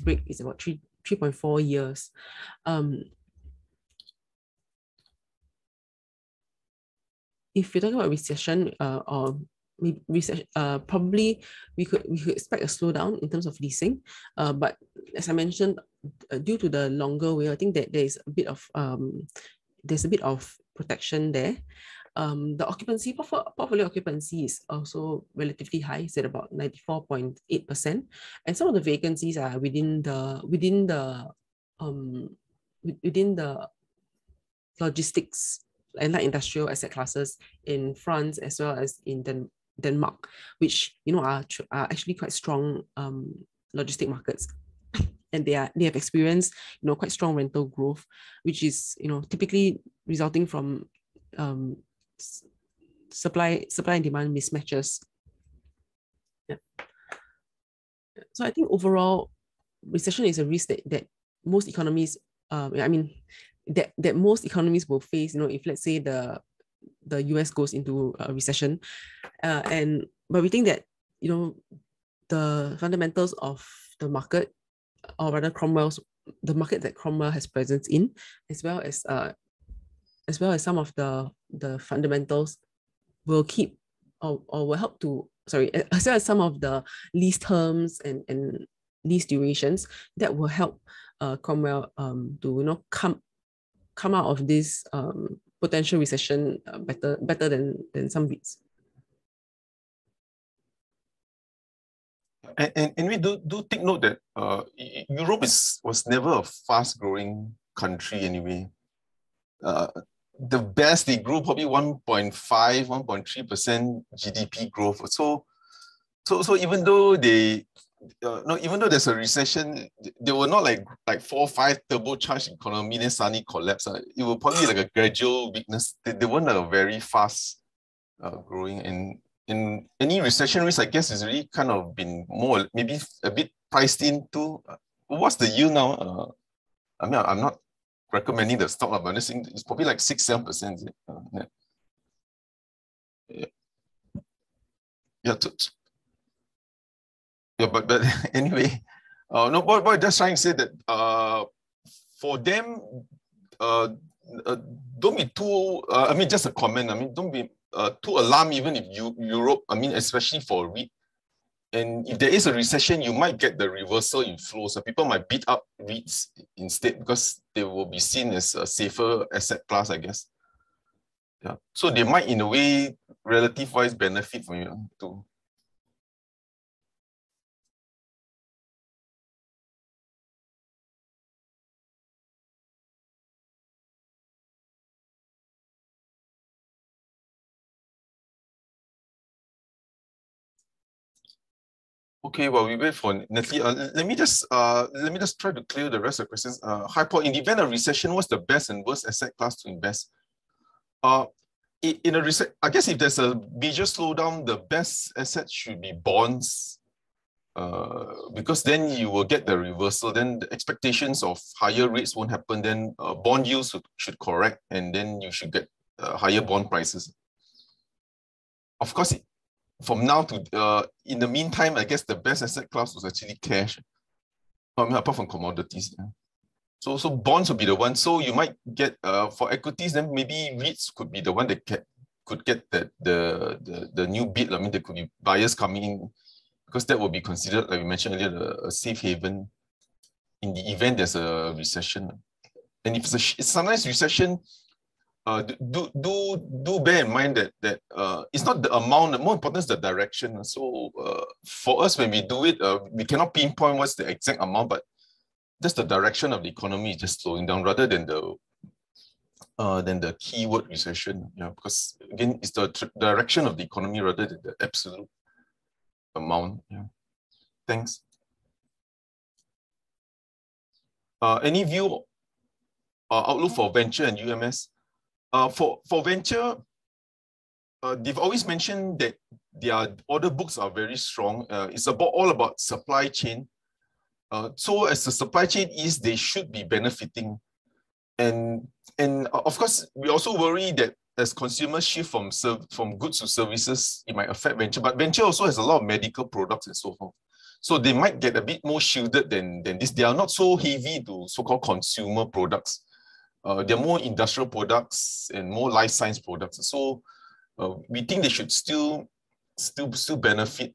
break is about 3.4 years. If you're talking about recession, or recession, probably we could expect a slowdown in terms of leasing. But as I mentioned, due to the longer WALE, I think that there's a bit of protection there. The portfolio occupancy is also relatively high. It's at about 94.8%, and some of the vacancies are within the logistics and light industrial asset classes in France as well as in Denmark, which are actually quite strong logistic markets. And they have experienced quite strong rental growth, which is typically resulting from supply and demand mismatches. Yeah. So I think overall, recession is a risk that most economies, that most economies will face. If let's say the US goes into a recession, but we think that the fundamentals of the market, or rather the market that Cromwell has presence in, as well as some of the fundamentals will keep or will help to, as well as some of the lease terms and lease durations that will help Cromwell to come out of this potential recession better than some REITs. And we do take note that Europe was never a fast-growing country anyway. The best they grew probably 1.3% GDP growth. So even though even though there's a recession, they were not like 4 or 5 turbocharged economy then suddenly collapse. It will probably like a gradual weakness. They weren't like a very fast growing, and in any recession risk, I guess, is really kind of been more maybe a bit priced into. What's the yield now? I mean, I'm not recommending the stock, but I'm just saying it's probably like 6-7%. Yeah. Yeah, but anyway, no. What I'm just trying to say that for them, don't be too. I mean, just a comment. I mean, don't be too alarmed even if Europe. I mean, especially for REIT. And if there is a recession, you might get the reversal in flow. So people might beat up REITs instead because they will be seen as a safer asset class, I guess. Yeah. So they might, in a way, relative-wise, benefit from you too. Okay, well, we wait for Natalie. Let me just try to clear the rest of the questions. Hi, Paul. In the event of recession, what's the best and worst asset class to invest? In a recession, I guess if there's a major slowdown, the best asset should be bonds, because then you will get the reversal. Then the expectations of higher rates won't happen. Then bond yields should correct, and then you should get higher bond prices. Of course, from now to in the meantime, I guess the best asset class was actually cash. I mean, apart from commodities. Yeah. So bonds would be the one. So you might get for equities, then maybe REITs could be the one that could get the new bid. I mean, there could be buyers coming in, because that will be considered, like we mentioned earlier, a safe haven in the event there's a recession. And if it's sometimes recession, do bear in mind that it's not the amount. The more important is the direction. So for us, when we do it, we cannot pinpoint what's the exact amount, but just the direction of the economy is just slowing down rather than the keyword recession. Yeah, because again, it's the direction of the economy rather than the absolute amount. Yeah. Thanks. Any view outlook for venture and UMS? For venture, they've always mentioned that their order books are very strong. It's all about supply chain. So as the supply chain is, they should be benefiting. And of course, we also worry that as consumers shift from goods to services, it might affect venture. But venture also has a lot of medical products and so forth. So they might get a bit more shielded than this. They are not so heavy to so-called consumer products. They're more industrial products and more life science products. So we think they should still benefit,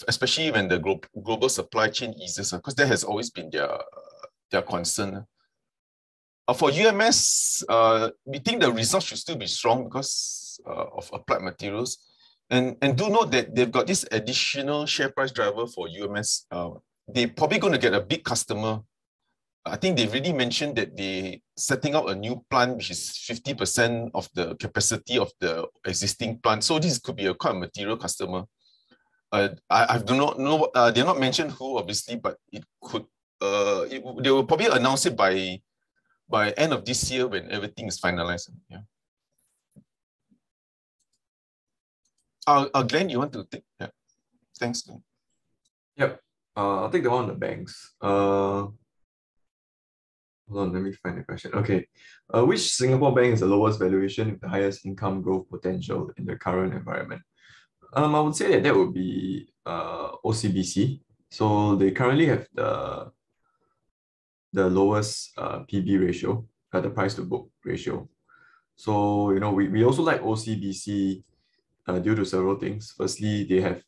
especially when the global supply chain eases, because that has always been their concern. For UMS, we think the results should still be strong because of applied materials. And do note that they've got this additional share price driver for UMS. They're probably going to get a big customer. I think they've already mentioned that they're setting up a new plant, which is 50% of the capacity of the existing plant. So this could be a quite material customer. I do not know, they're not mentioned who, obviously, but it could, they will probably announce it by end of this year when everything is finalized. Yeah. Glenn, you want to take? Yeah. Thanks, Glenn. Yep. I'll take the one on the banks. Hold on, let me find the question. Okay. Which Singapore bank is the lowest valuation with the highest income growth potential in the current environment? I would say that would be OCBC. So they currently have the lowest PB ratio, the price to book ratio. So we also like OCBC due to several things. Firstly, they have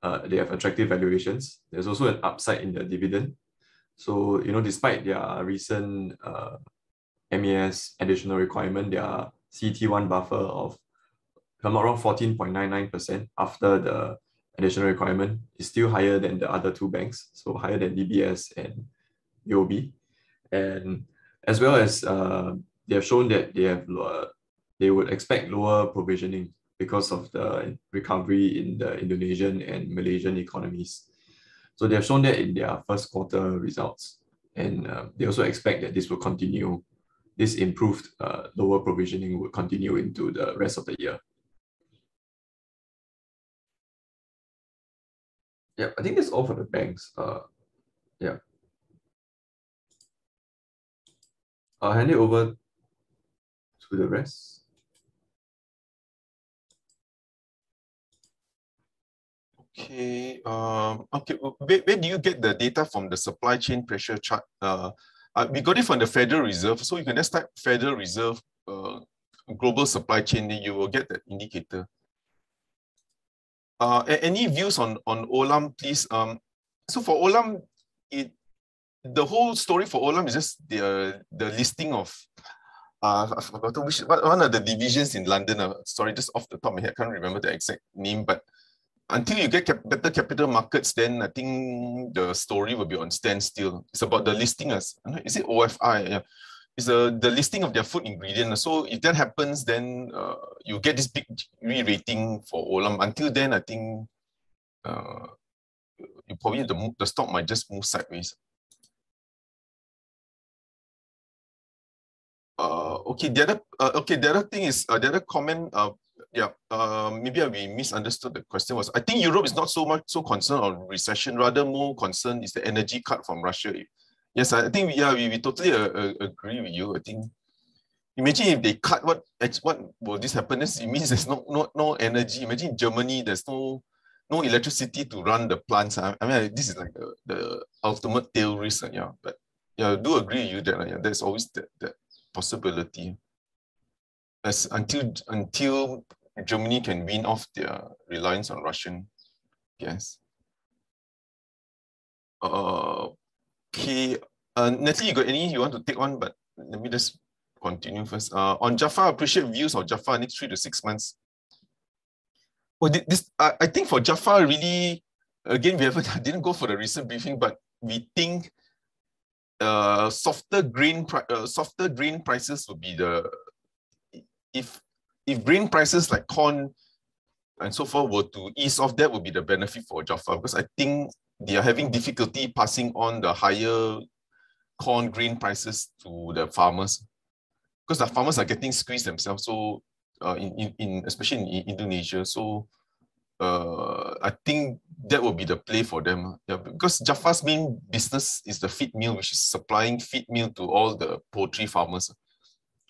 attractive valuations. There's also an upside in the dividend. So despite their recent MAS additional requirement, their CET1 buffer of, if I'm not wrong, 14.99% after the additional requirement is still higher than the other two banks, so higher than DBS and UOB. And as well as they have shown that they would expect lower provisioning because of the recovery in the Indonesian and Malaysian economies. So they have shown that in their first quarter results. And they also expect that this will continue. This improved lower provisioning will continue into the rest of the year. Yeah, I think that's all for the banks. Yeah. I'll hand it over to the rest. Okay. Okay. Where do you get the data from the supply chain pressure chart? We got it from the Federal Reserve, so you can just type Federal Reserve global supply chain, then you will get that indicator. Any views on Olam, please? So for Olam, the whole story for Olam is just the listing of I forgot one of the divisions in London. Sorry, just off the top of my head, I can't remember the exact name, but until you get better capital markets, then I think the story will be on standstill. It's about the listing as, is it OFI? Yeah. It's the listing of their food ingredient. So if that happens, then you get this big re-rating for Olam. Until then, I think you probably the stock might just move sideways. Okay, the other thing is the other comment. Maybe we misunderstood the question. Was I think Europe is not so concerned on recession, rather more concerned is the energy cut from Russia. Yes, I think we totally agree with you. I think imagine if they cut, what will this happen? It means there's no energy. Imagine Germany, there's no electricity to run the plants. I mean, this is like the ultimate tail risk. But I do agree with you that there's always that possibility. As until Germany can wean off their reliance on Russian gas. Okay, Natalie, you got any you want to take on? But let me just continue first. On Jaffa, appreciate views of Jaffa next 3 to 6 months. Well, I think for Jaffa, really, again, we didn't go for the recent briefing, but we think softer grain prices would be the if grain prices like corn and so forth were to ease off, that would be the benefit for Jaffa, because I think they are having difficulty passing on the higher corn grain prices to the farmers, because the farmers are getting squeezed themselves. So especially in Indonesia, so I think that will be the play for them. Yeah, because Jaffa's main business is the feed mill, which is supplying feed mill to all the poultry farmers.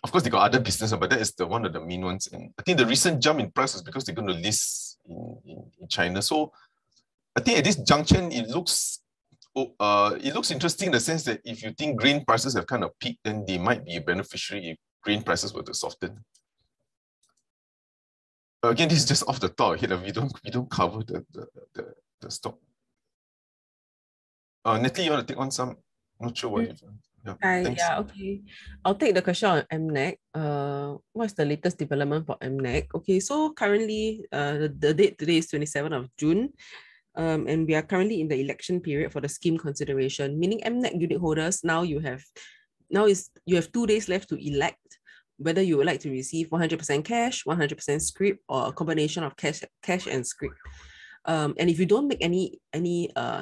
Of course, they got other business, but that is one of the main ones. And I think the recent jump in price is because they're going to list in China. So I think at this junction, it looks interesting in the sense that if you think grain prices have kind of peaked, then they might be a beneficiary if grain prices were to soften. Again, this is just off the top. We don't cover the stock. Natalie, you want to take on some? I'm not sure what you've done. Okay. I'll take the question on MNEC. What's the latest development for MNEC? Okay, so currently, the date today is 27th of June. And we are currently in the election period for the scheme consideration, meaning MNEC unit holders, you have 2 days left to elect whether you would like to receive 100% cash, 100% scrip, or a combination of cash and scrip. And if you don't make any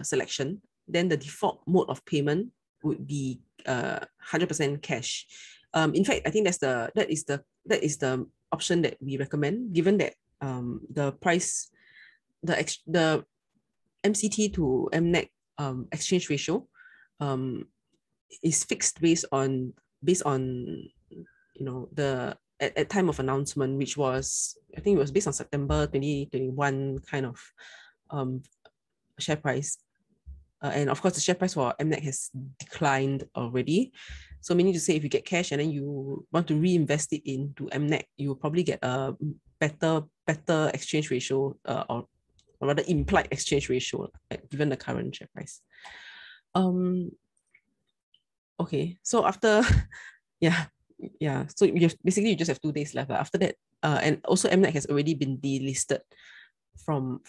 selection, then the default mode of payment would be 100% cash. In fact, I think that is the option that we recommend, given that the price, the MCT to MNEC exchange ratio is fixed based on the at time of announcement, which was, I think it was based on September 2021 kind of share price. And of course, the share price for MNEC has declined already. So meaning to say, if you get cash and then you want to reinvest it into MNEC, you will probably get a better exchange ratio, or rather implied exchange ratio, given the current share price. Okay, so after, so you just have 2 days left. After that, and also MNEC has already been delisted from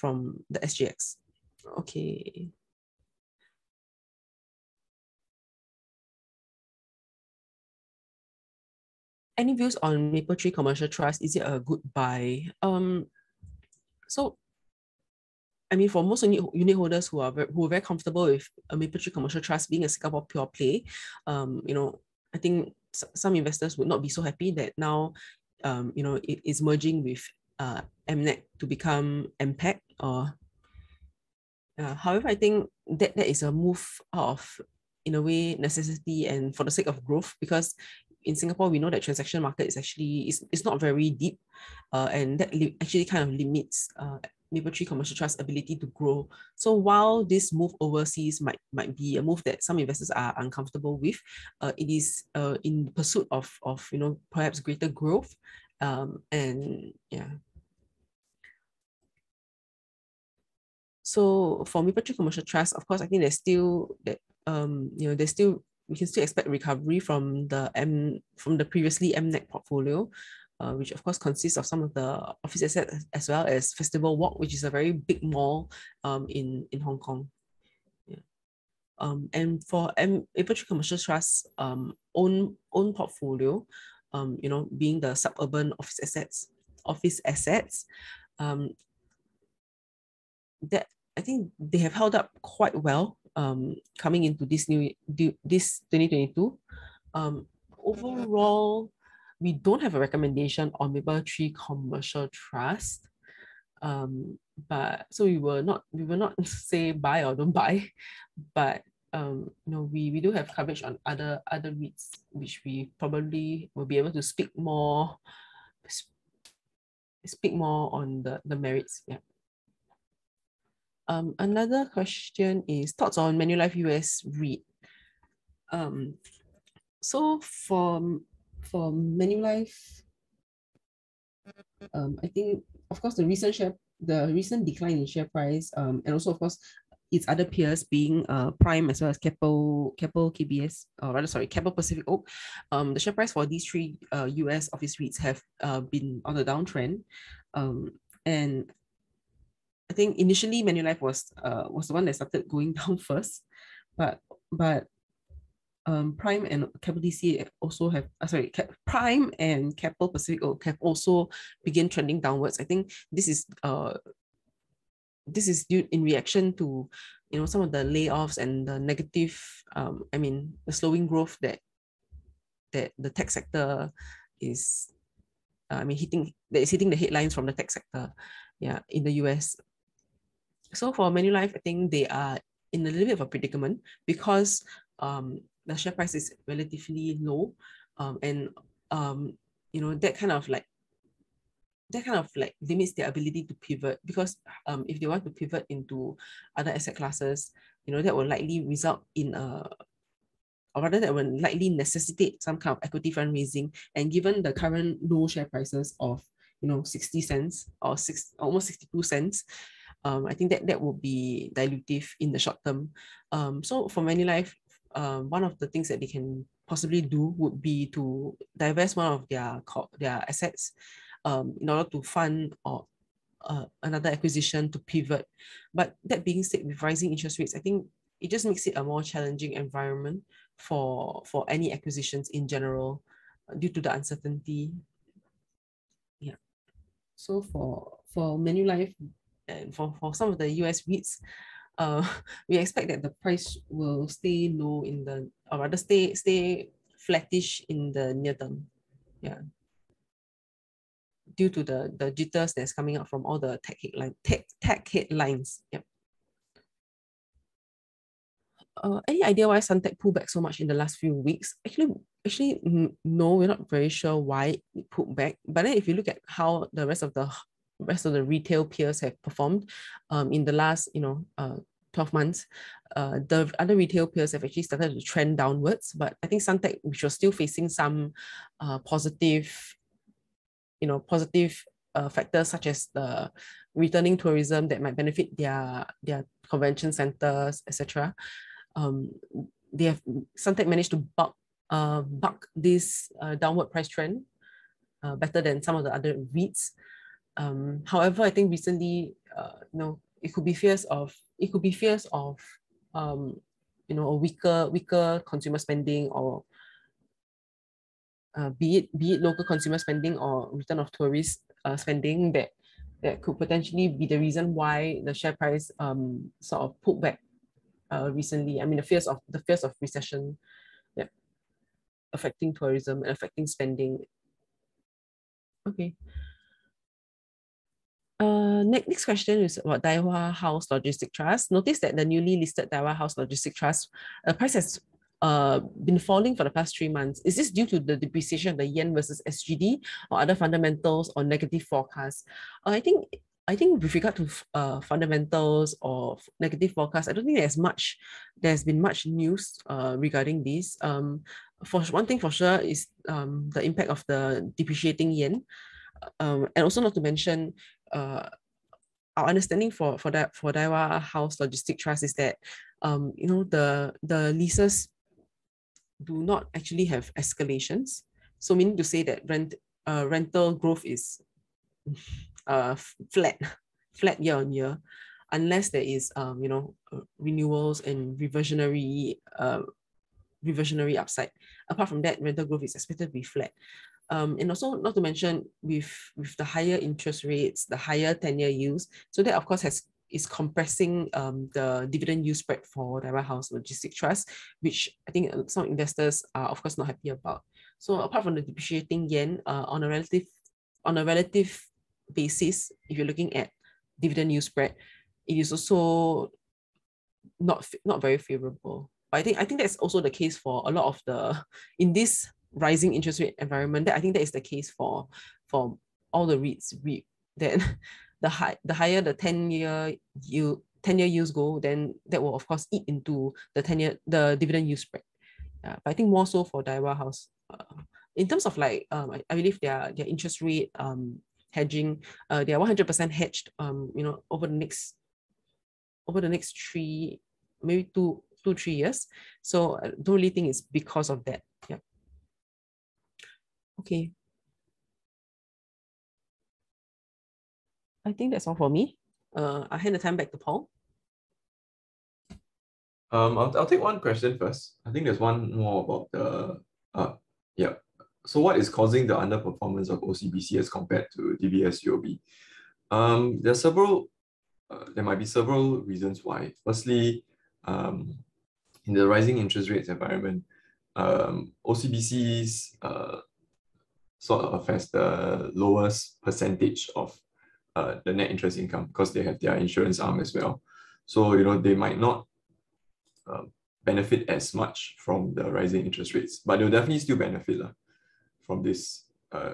the SGX. Okay. Any views on Mapletree Commercial Trust? Is it a good buy? So, I mean, for most unit holders who are very comfortable with a Mapletree Commercial Trust being a Singapore pure play, I think some investors would not be so happy that now, it is merging with MNEC to become MPAC. However, I think that is a move out of, in a way, necessity and for the sake of growth, because in Singapore, we know that transaction market is actually it's not very deep, and that actually kind of limits Mapletree Commercial Trust's ability to grow. So while this move overseas might be a move that some investors are uncomfortable with, it is in pursuit of perhaps greater growth, and yeah. So for Mapletree Commercial Trust, of course, I think there's still that we can still expect recovery from the previously MNEC portfolio, which of course consists of some of the office assets as well as Festival Walk, which is a very big mall in Hong Kong. Yeah. And for Mapletree Commercial Trust own portfolio, being the suburban office assets, that I think they have held up quite well coming into this 2022. Overall, we don't have a recommendation on Maple3 Commercial Trust. But so we will not say buy or don't buy, but we do have coverage on other REITs, which we probably will be able to speak more on the merits. Yeah. Another question is thoughts on Manulife US REIT. So for Manulife, I think of course the recent decline in share price, and also of course its other peers being Prime as well as Keppel KBS, or rather sorry, Keppel Pacific Oak, the share price for these three US office REITs have been on a downtrend, and I think initially Manulife was the one that started going down first, but Prime and Keppel DC also have Prime and Keppel Pacific Oak have also begun trending downwards. I think this is due in reaction to some of the layoffs and the negative the slowing growth that the tech sector is hitting the headlines from the tech sector in the US. So for Manulife, I think they are in a little bit of a predicament because the share price is relatively low, and that kind of limits their ability to pivot, because if they want to pivot into other asset classes, that will likely result in that will likely necessitate some kind of equity fundraising, and given the current low share prices of 60 cents or almost 62 cents, I think that will be dilutive in the short term. So for Manulife, one of the things that they can possibly do would be to divest one of their assets in order to fund or another acquisition to pivot. But that being said, with rising interest rates, I think it just makes it a more challenging environment for any acquisitions in general due to the uncertainty. Yeah. So for Manulife and for some of the US REITs, we expect that the price will stay low or rather stay flattish in the near term. Yeah. Due to the jitters that's coming out from all the tech headlines. Yep. Any idea why Suntec pulled back so much in the last few weeks? Actually, no, we're not very sure why it pulled back. But then if you look at how the rest of the retail peers have performed in the last 12 months, the other retail peers have actually started to trend downwards. But I think Suntec, which was still facing some positive factors such as the returning tourism that might benefit their convention centers, etc. Suntec managed to buck this downward price trend better than some of the other REITs. However, I think recently, it could be fears of a weaker consumer spending, or be it local consumer spending or return of tourist spending, that could potentially be the reason why the share price sort of pulled back recently. I mean, the fears of recession, affecting tourism and affecting spending. Okay. Next question is about Daiwa House Logistics Trust. Notice that the newly listed Daiwa House Logistics Trust price has been falling for the past 3 months. Is this due to the depreciation of the yen versus SGD, or other fundamentals or negative forecasts? I think with regard to fundamentals or negative forecasts, I don't think there's been much news regarding this. For one thing for sure is the impact of the depreciating yen, and also not to mention our understanding for Daiwa House Logistics Trust is that the leases do not actually have escalations. So meaning to say that rental growth is flat year on year, unless there is renewals and reversionary upside. Apart from that, rental growth is expected to be flat. And also not to mention with the higher interest rates, the higher 10-year yields, so that of course is compressing the dividend yield spread for the warehouse logistics trust, which I think some investors are of course not happy about. So apart from the depreciating yen, on a relative basis, if you're looking at dividend yield spread, it is also not very favorable. But I think that's also the case for a lot of in this rising interest rate environment. I think that is the case for all the REITs. Then the higher the 10-year yields go, then that will of course eat into the dividend yield spread. But I think more so for Daiwa House. In terms of like, I believe their interest rate hedging, they are 100% hedged. Over the next 3, maybe 2-3 years. So I don't really think it's because of that. Yeah. Okay. I think that's all for me. I'll hand the time back to Paul. I'll take one question first. I think there's one more about the yeah. So what is causing the underperformance of OCBC as compared to DBS UOB? There might be several reasons why. Firstly, in the rising interest rates environment, OCBC's sort of has the lowest percentage of the net interest income because they have their insurance arm as well. So, they might not benefit as much from the rising interest rates, but they'll definitely still benefit from this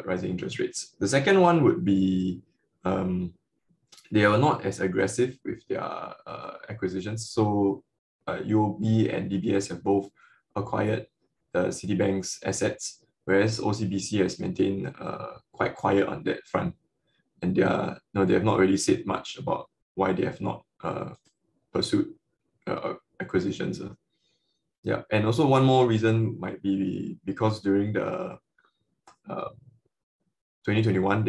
rising interest rates. The second one would be they are not as aggressive with their acquisitions. So UOB and DBS have both acquired the Citibank's assets, whereas OCBC has maintained quite quiet on that front. And they have not really said much about why they have not pursued acquisitions. Yeah, and also one more reason might be because during the 2021,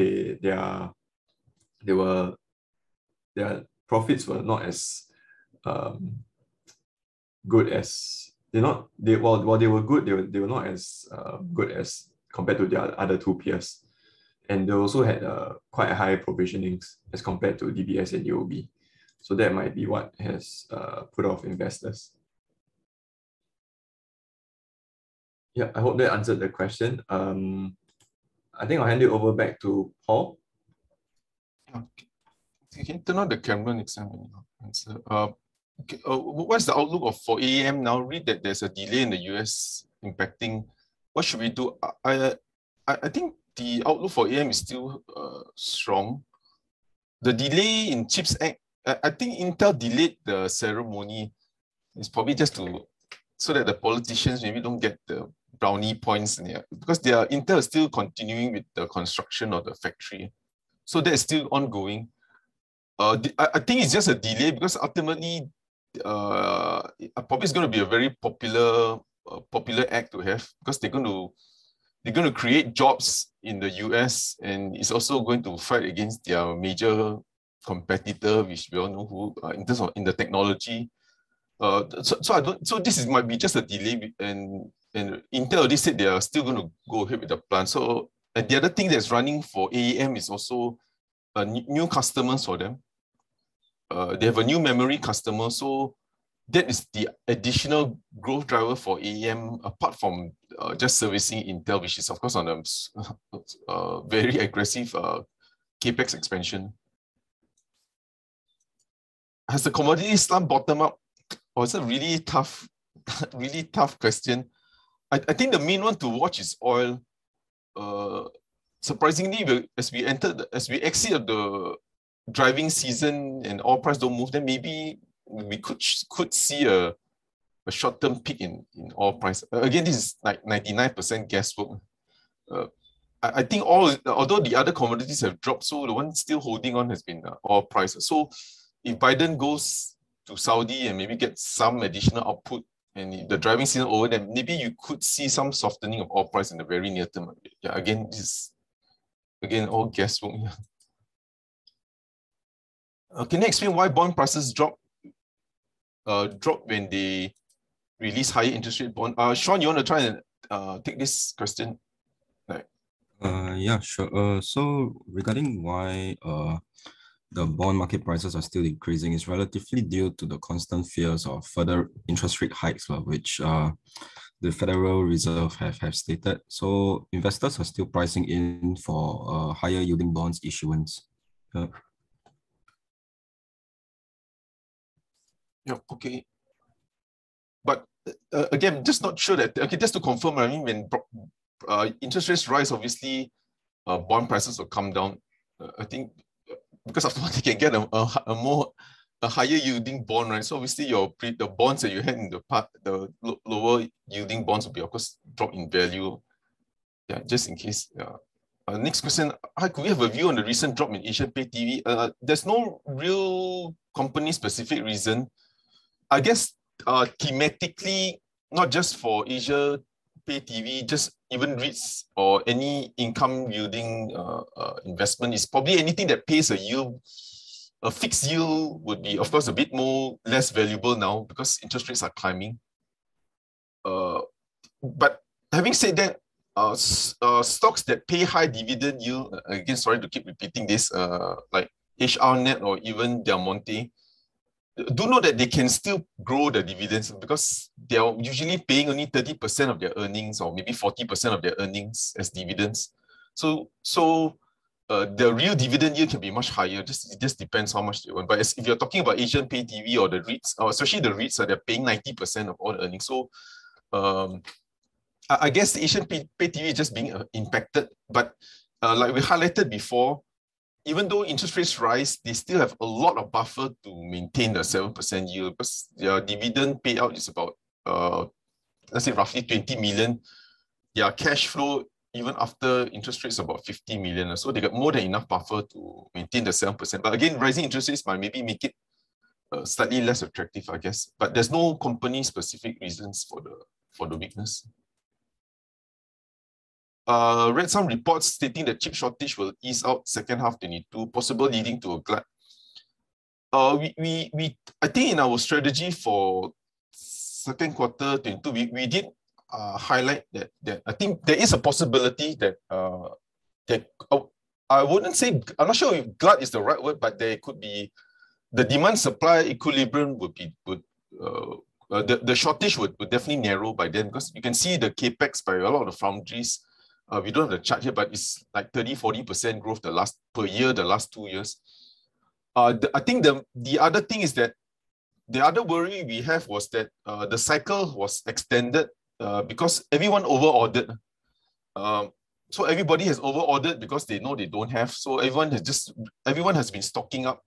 their profits were not as good as while they were good, they were not as good as compared to their other two peers. And they also had quite high provisionings as compared to DBS and UOB. So that might be what has put off investors. Yeah, I hope that answered the question. I think I'll hand it over back to Paul. Okay. You can turn on the camera next time when you answer. What's the outlook for AEM now? Read that there's a delay in the US impacting. What should we do? I think the outlook for AEM is still strong. The delay in CHIPS Act, I think Intel delayed the ceremony. It's probably just so that the politicians maybe don't get the brownie points in here, because Intel is still continuing with the construction of the factory. So that is still ongoing. I think it's just a delay because ultimately, probably it's going to be a very popular act to have, because they're going to create jobs in the US, and it's also going to fight against their major competitor, which we all know who, in terms of in the technology. So this might be just a delay, and Intel already said they are still going to go ahead with the plan. So, and the other thing that's running for AEM is also new customers for them. They have a new memory customer, so that is the additional growth driver for AEM, apart from just servicing Intel, which is of course on a very aggressive capex expansion. Has the commodity slump bottomed out? Or is it a really tough question? I think the main one to watch is oil. Surprisingly, as we exit the driving season and oil price don't move, then maybe we could see a short-term peak in oil price. Again, this is like 99% guesswork. I think although the other commodities have dropped, so the one still holding on has been oil price. So if Biden goes to Saudi and maybe get some additional output, and if the driving season over, then maybe you could see some softening of oil price in the very near term. Yeah, again, this is all guesswork. Can you explain why bond prices drop when they release higher interest rate bond? Sean, you want to try and take this question? Yeah, sure. So regarding why the bond market prices are still increasing is relatively due to the constant fears of further interest rate hikes, which the Federal Reserve have stated. So investors are still pricing in for higher yielding bonds issuance. Yeah, okay. But again, just not sure that, okay, just to confirm, I mean, when interest rates rise, obviously bond prices will come down. I think because after all, they can get a higher yielding bond, right? So obviously the bonds that you had in the lower yielding bonds will be, of course, drop in value. Yeah, just in case. Yeah. Next question, could we have a view on the recent drop in Asian Pay TV? There's no real company-specific reason. I guess thematically, not just for Asia Pay TV, just even REITs or any income yielding investment is probably anything that pays a yield. A fixed yield would be, of course, a bit less valuable now because interest rates are climbing. But having said that, stocks that pay high dividend yield, again, sorry to keep repeating this, like HRNet or even Del Monte, do know that they can still grow the dividends because they are usually paying only 30% of their earnings or maybe 40% of their earnings as dividends. So the real dividend yield can be much higher. It just depends how much they want. But if you're talking about Asian Pay TV or the REITs, or especially the REITs, they're paying 90% of all the earnings. So I guess the Asian Pay TV is just being impacted. But like we highlighted before, even though interest rates rise, they still have a lot of buffer to maintain the 7% yield because their dividend payout is about, let's say, roughly 20 million. Their cash flow, even after interest rates, about 50 million. So they got more than enough buffer to maintain the 7%. But again, rising interest rates might maybe make it slightly less attractive, I guess. But there's no company-specific reasons for the weakness. Read some reports stating that chip shortage will ease out second half 22, possible leading to a glut. I think in our strategy for second quarter 22, we did highlight that I think there is a possibility that I wouldn't say, I'm not sure if glut is the right word, but there could be the demand supply equilibrium the shortage would definitely narrow by then because you can see the capex by a lot of the foundries. We don't have the chart here, but it's like 30-40% growth per year, the last 2 years. I think the other thing is that the other worry we have was that the cycle was extended because everyone over-ordered. So everybody has over-ordered because they know they don't have. So everyone has been stocking up.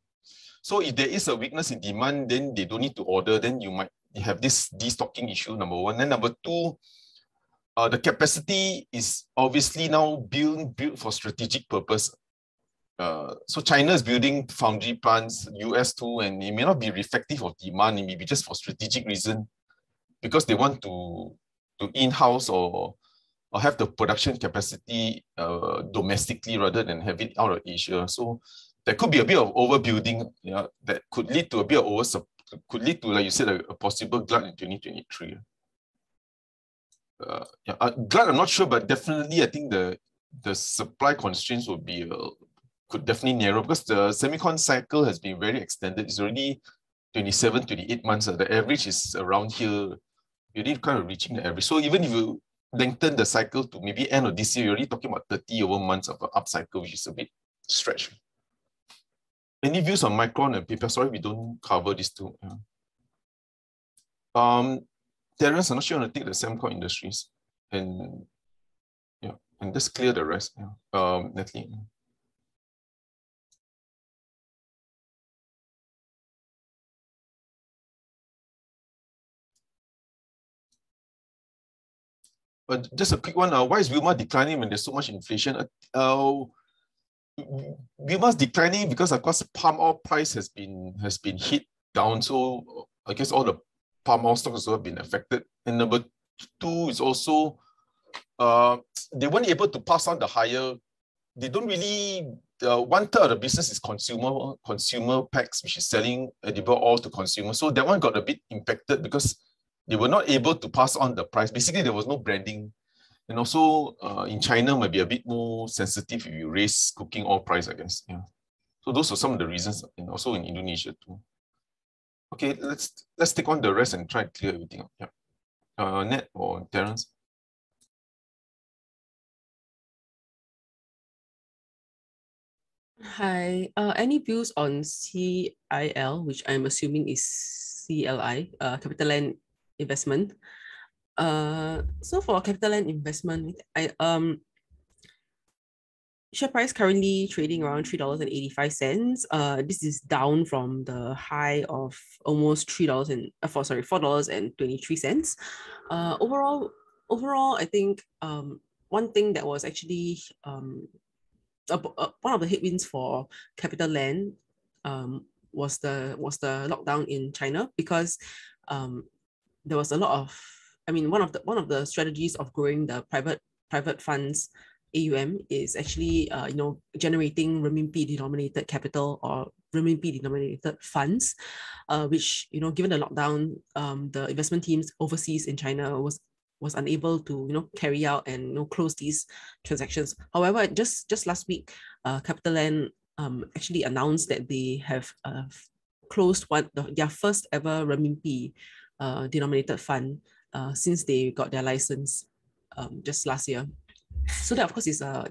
So if there is a weakness in demand, then they don't need to order. Then you might have this destocking issue, number one. Then number two, the capacity is obviously now built for strategic purpose. So China is building foundry plants, US too, and it may not be reflective of demand. It may be just for strategic reason because they want to in-house or have the production capacity domestically rather than have it out of Asia. So there could be a bit of overbuilding, that could lead to a bit of could lead to, like you said, a possible glut in 2023. Glut, I'm not sure, but definitely I think the supply constraints would be could definitely narrow because the semicon cycle has been very extended. It's already 27, 28 months. The average is around here. You're already kind of reaching the average. So even if you lengthen the cycle to maybe end of this year, you're already talking about 30 over months of an up cycle, which is a bit stretched. Any views on Micron and PayPal? Sorry, we don't cover these two. Terence, I'm not sure you want to take the semicon industries and just clear the rest. Natalie. Just a quick one. Why is Wilmar declining when there's so much inflation? Wilmar's declining because, of course, palm oil price has been hit down. So I guess all the palm oil stocks have been affected. And number two is also they weren't able to pass on the higher. They don't really. 1/3 of the business is consumer packs, which is selling edible oil to consumers. So that one got a bit impacted because they were not able to pass on the price. Basically, there was no branding. And also in China might be a bit more sensitive if you raise cooking oil price, I guess. So those are some of the reasons, and also in Indonesia too. Okay, let's take on the rest and try to clear everything up. Yeah. Ned or Terence? Hi. Any views on CIL, which I'm assuming is CLI, Capital Land Investment? So for Capital Land Investment, share price currently trading around $3.85. This is down from the high of almost $4.23. Overall, I think one thing that was actually one of the headwinds for Capital Land was the lockdown in China, because there was a lot of, one of the strategies of growing the private funds AUM is actually generating renminbi denominated capital or renminbi denominated funds, which given the lockdown, the investment teams overseas in China was unable to carry out and close these transactions. However, just last week, Capital Land actually announced that they have closed their first ever renminbi denominated fund since they got their license just last year. So that of course is a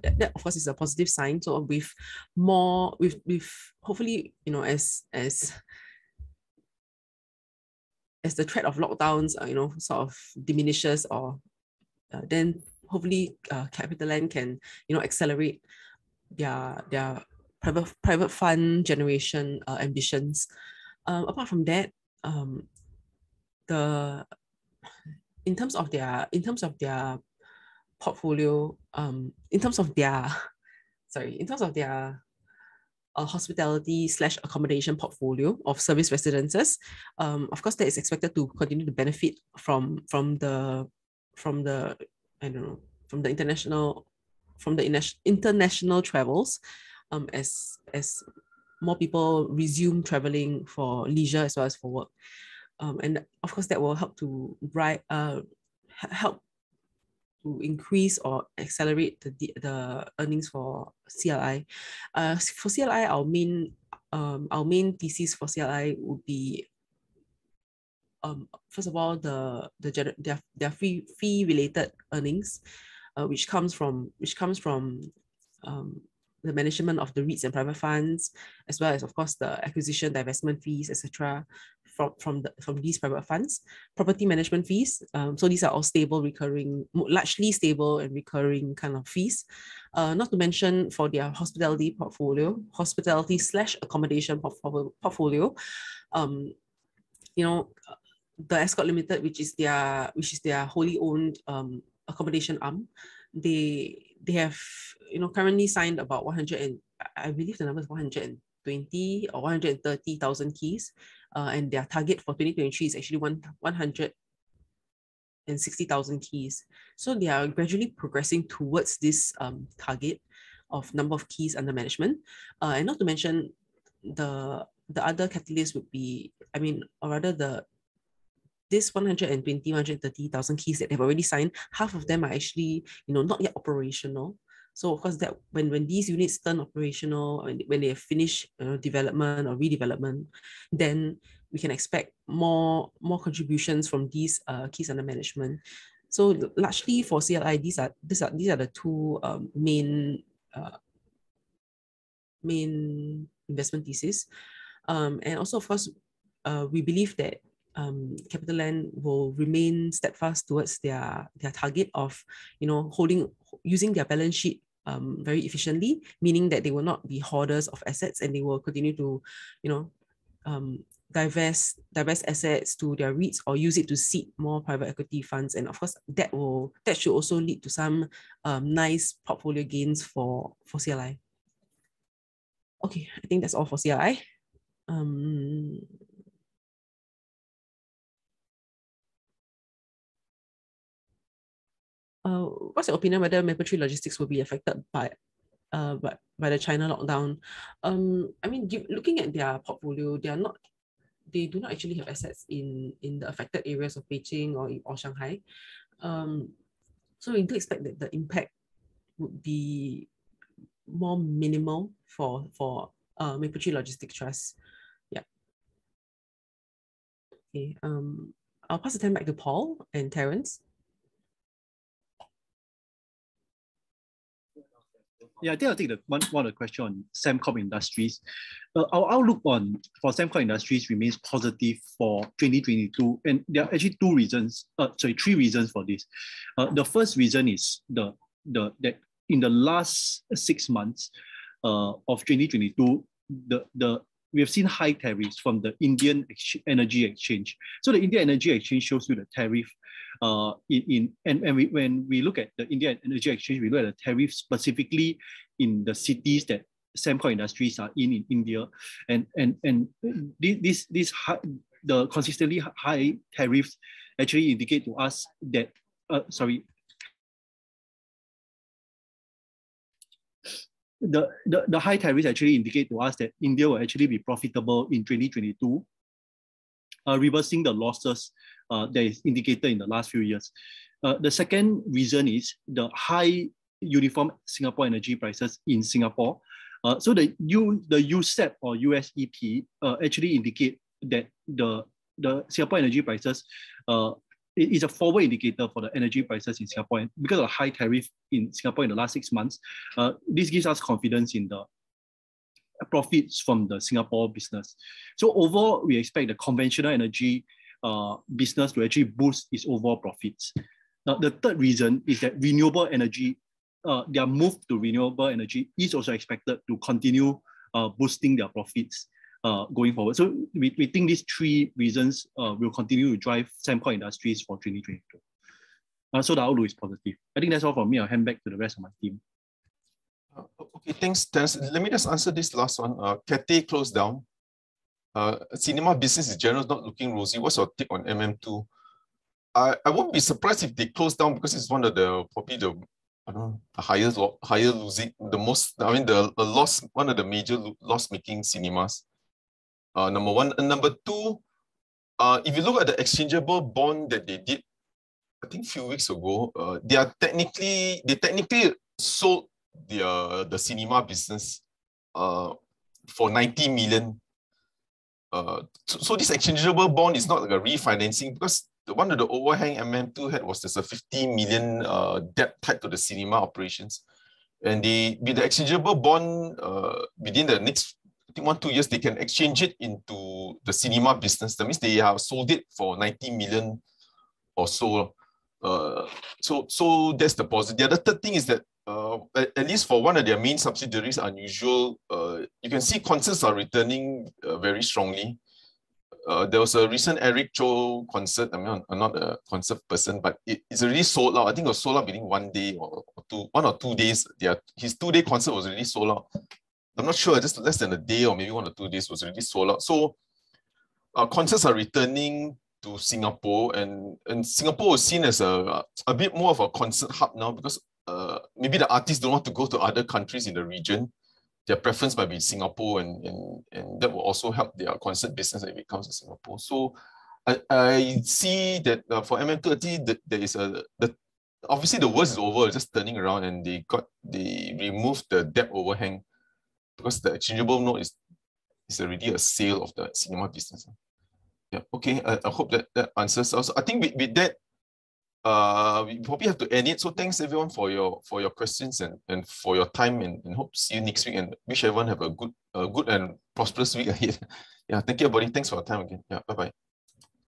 positive sign. So with hopefully as the threat of lockdowns sort of diminishes, or then hopefully Capital Land can accelerate their private fund generation ambitions. Apart from that, in terms of their portfolio, in terms of their hospitality/accommodation portfolio of service residences, of course that is expected to continue to benefit from the international travels, as more people resume traveling for leisure as well as for work, and of course that will help to help to increase or accelerate the earnings for CLI. For CLI, our main thesis for CLI would be, first of all, their fee related earnings, which comes from the management of the REITs and private funds, as well as of course the acquisition, divestment fees, etc. from these private funds. Property management fees. So these are all stable, recurring, largely stable and recurring kind of fees. Not to mention for their hospitality portfolio, hospitality/accommodation portfolio. The Ascott Limited, which is their wholly owned accommodation arm, they have currently signed about 100, and I believe the number is 120 or 130,000 keys, and their target for 2023 is actually 160,000 keys. So they are gradually progressing towards this target of number of keys under management, and not to mention the other catalyst would be, this 130,000 keys that they've already signed, half of them are actually not yet operational. So of course that when these units turn operational, when they finish development or redevelopment, then we can expect more contributions from these keys under management. So largely for CLI, these are the two main investment thesis, and also of course we believe that Capital Land will remain steadfast towards their target of using their balance sheet very efficiently, meaning that they will not be hoarders of assets, and they will continue to divest assets to their REITs or use it to seed more private equity funds. And of course that should also lead to some nice portfolio gains for CLI. Okay, I think that's all for CLI. What's your opinion whether Mapletree Logistics will be affected by the China lockdown? Looking at their portfolio, they do not actually have assets in the affected areas of Beijing or Shanghai. So we do expect that the impact would be more minimal for Mapletree Logistics Trust. Yeah. Okay. I'll pass the time back to Paul and Terence. Yeah, I think I'll take the one of the question on Sembcorp Industries. Our outlook for Sembcorp Industries remains positive for 2022, and there are actually three reasons for this. The first reason is that in the last 6 months of 2022, we have seen high tariffs from the Indian Energy Exchange. So the Indian Energy Exchange shows you the tariff. When we look at the Indian Energy Exchange, we look at the tariff specifically in the cities that Sembcorp Industries are in India, and the consistently high tariffs actually indicate to us that the high tariffs actually indicate to us that India will actually be profitable in 2022, reversing the losses that is indicated in the last few years. The second reason is the high uniform Singapore energy prices in Singapore. So the USEP or USEP actually indicate that the Singapore energy prices is a forward indicator for the energy prices in Singapore. And because of the high tariff in Singapore in the last 6 months, this gives us confidence in the profits from the Singapore business. So overall, we expect the conventional energy business to actually boost its overall profits. Now, the third reason is that renewable energy, their move to renewable energy is also expected to continue boosting their profits going forward. So we think these three reasons will continue to drive Sembcorp Industries for 2022. So the outlook is positive. I think that's all from me. I'll hand back to the rest of my team. Okay, thanks, Terence. Let me just answer this last one. Cathay closed down. Cinema business in general is not looking rosy. What's your take on MM2? I won't be surprised if they close down because it's one of the probably the higher losing, the most. I mean the loss, one of the major loss-making cinemas. Number one, and number two, if you look at the exchangeable bond that they did, I think a few weeks ago, they technically sold the cinema business for 90 million. So this exchangeable bond is not like a refinancing because one of the overhang MM2 had was there's a 50 million debt tied to the cinema operations. And with the exchangeable bond, within the next, I think 1-2 years, they can exchange it into the cinema business. That means they have sold it for 90 million or so. So that's the positive. The other third thing is that at least for one of their main subsidiaries, Unusual, you can see concerts are returning very strongly. There was a recent Eric Cho concert. I mean, I'm not a concert person, but it's already sold out. I think it was sold out within 1 day or 1 or 2 days. His 2-day concert was already sold out. I'm not sure, just less than a day or maybe 1 or 2 days was already sold out. So concerts are returning to Singapore, and Singapore was seen as a bit more of a concert hub now because maybe the artists don't want to go to other countries in the region. Their preference might be Singapore, and that will also help their concert business if it comes to Singapore. So I see that for MM30, there is obviously the worst is over, it's just turning around, and they removed the debt overhang because the exchangeable note is already a sale of the cinema business. Yeah, okay. I hope that answers. Also, I think with that, we probably have to end it. So thanks everyone for your questions and for your time, and hope to see you next week, and wish everyone have a good and prosperous week ahead. Yeah, thank you everybody. Thanks for your time again. Yeah, bye-bye.